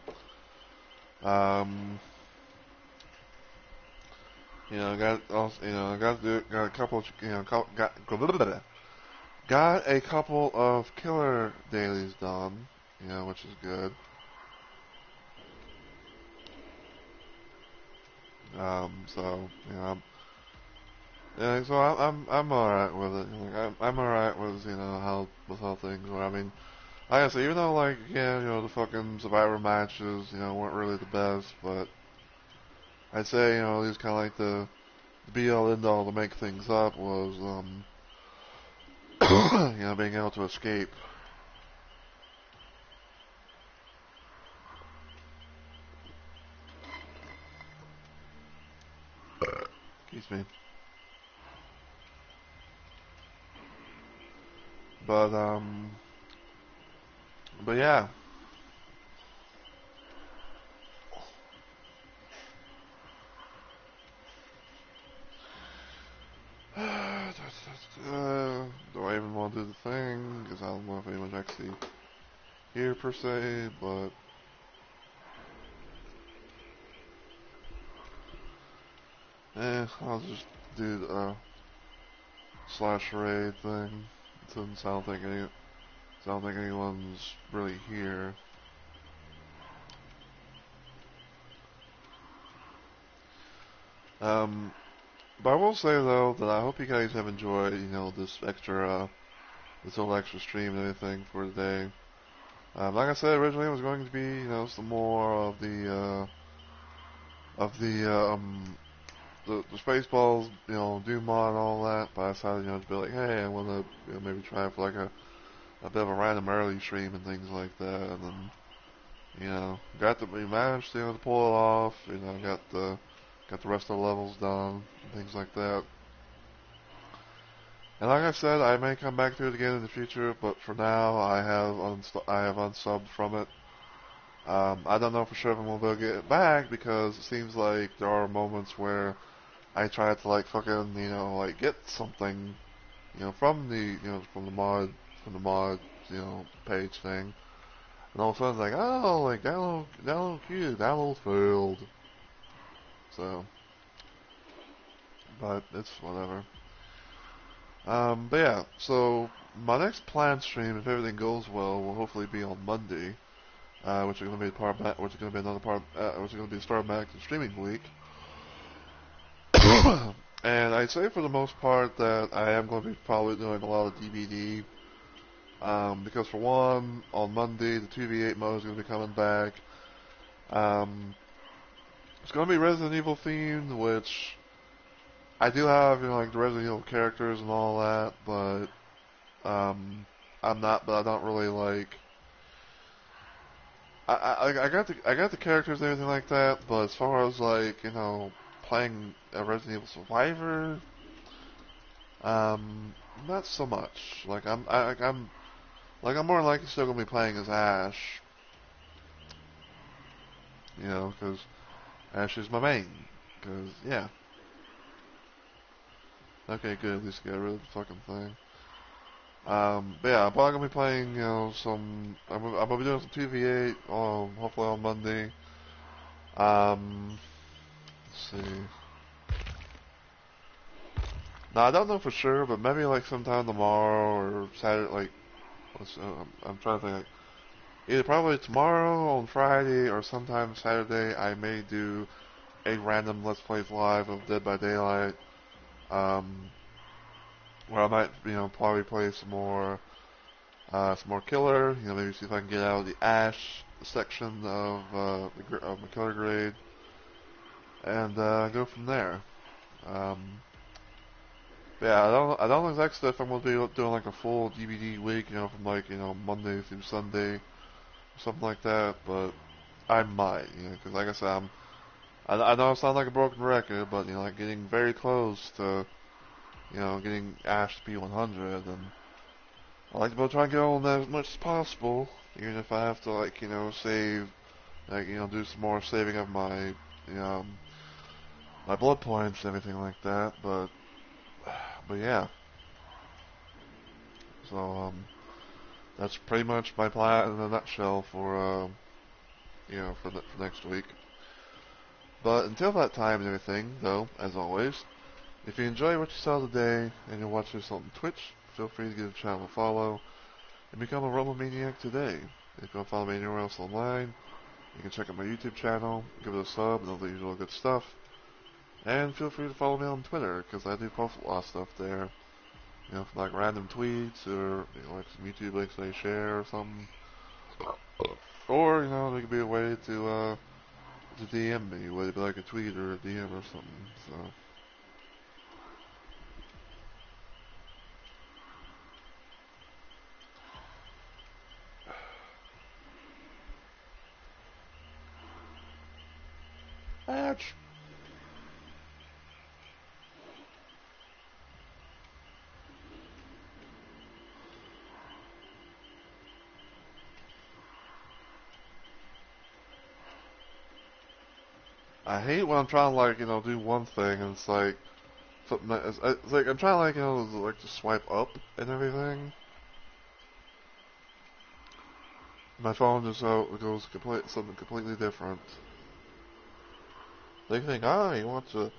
got also, got a couple, got a couple of killer dailies done, which is good. So so I'm all right with it. I'm all right with how things were. I mean, like I said, even though the fucking Survivor matches weren't really the best, but I'd say at least kind of like the be all end all to make things up was being able to escape. Excuse me. But yeah. Do I even want to do the thing? Because I don't know if anyone's actually here per se, but I'll just do the slash raid thing. Since I don't think anyone's really here. But I will say though that I hope you guys have enjoyed, this little extra stream and everything for today. Like I said, originally it was going to be, some more of the Spaceballs, Doom mod and all that. But I decided, to be like, hey, I want to, maybe try it for like a bit of a random early stream and things like that. And then, we managed, to pull it off. Got the rest of the levels done and things like that. And like I said, I may come back to it again in the future, but for now, I have unsubbed from it. I don't know for sure if I'm gonna be able to get it back because it seems like there are moments where I try to fucking get something from the mod page thing, and all of a sudden it's like, oh, download queue, download failed. So, but it's whatever. But yeah, so my next planned stream, if everything goes well, will hopefully be on Monday, which is going to be which is going to be another part, which is going to be the start back to streaming week. And I'd say for the most part that I am going to be probably doing a lot of DBD, because for one, on Monday the 2v8 mode is going to be coming back. It's going to be Resident Evil themed, which I do have, the Resident Evil characters and all that, but I don't really I got the characters and everything like that, but as far as playing a Resident Evil Survivor, not so much. I'm more likely still gonna be playing as Ash, because Ash is my main. Because yeah. Okay, good. At least get rid of the fucking thing. But yeah, I'm probably gonna be playing, I'm gonna be doing some 2v8, hopefully on Monday. Let's see. Now I don't know for sure, but maybe sometime tomorrow or Saturday. I'm trying to think. Either probably tomorrow on Friday or sometime Saturday, I may do a random Let's Plays live of Dead by Daylight. Where I might, probably play some more killer. Maybe see if I can get out of the Ash section of my killer grade, and go from there. Yeah, I don't exactly if I'm gonna be doing a full DVD week, from Monday through Sunday, or something like that. But I might, because like I said, I know I sound like a broken record, but getting very close to, getting Ash to be 100, and I like to try and get on that as much as possible, even if I have to save, do some more saving of my, my blood points and everything like that. But yeah. So that's pretty much my plan in a nutshell for for next week. But until that time and everything, though, as always, if you enjoy what you saw today and you're watching this on Twitch, feel free to give the channel a follow and become a Rumble Maniac today. If you want to follow me anywhere else online, you can check out my YouTube channel, give it a sub, and all the usual good stuff. And feel free to follow me on Twitter, because I do post a lot of stuff there. You know, like random tweets, or you know, like some YouTube links I share or something. Or, you know, there could be a way to DM me, whether it be like a tweet or a DM or something, so. Ouch! I hate when I'm trying to, like, you know, do one thing and it's like, something that is, it's like, I'm trying to, like, you know, like, to swipe up and everything. My phone just goes something completely different. They think, ah, you want to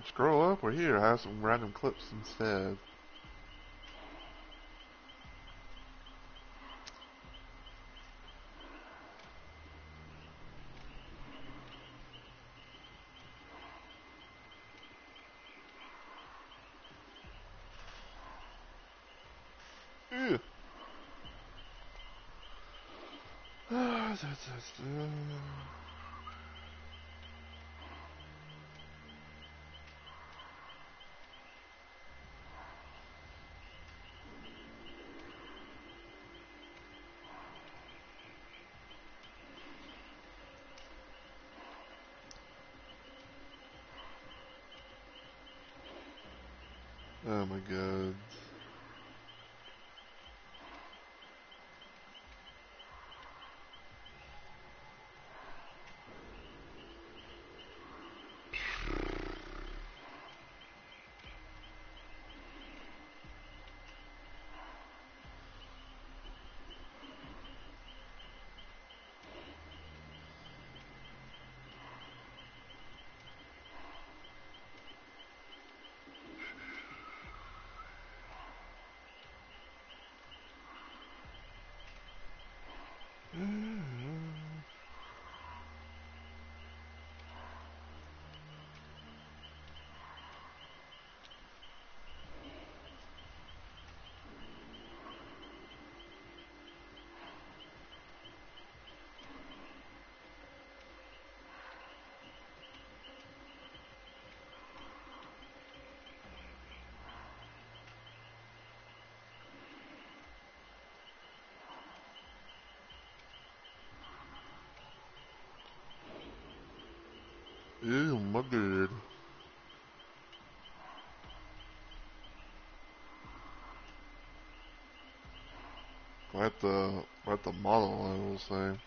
scroll up? Or here, have some random clips instead. Ew. Oh my god. Ew, my god. Quite the model, I will say.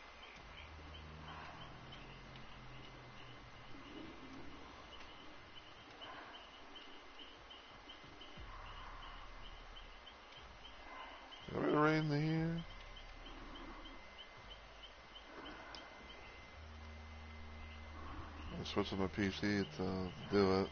Is it rain here? I'm switching my PC to do it.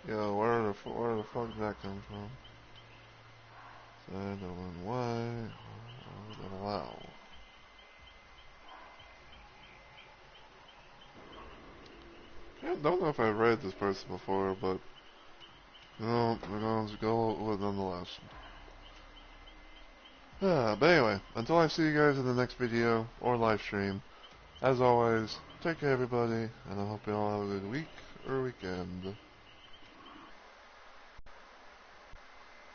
Yo, where the fuck did that come from? I don't know why. Why would that allow? I don't know if I've read this person before, but no, we're going to go with it nonetheless. But anyway, until I see you guys in the next video or live stream, as always, take care everybody, and I hope you all have a good week or weekend.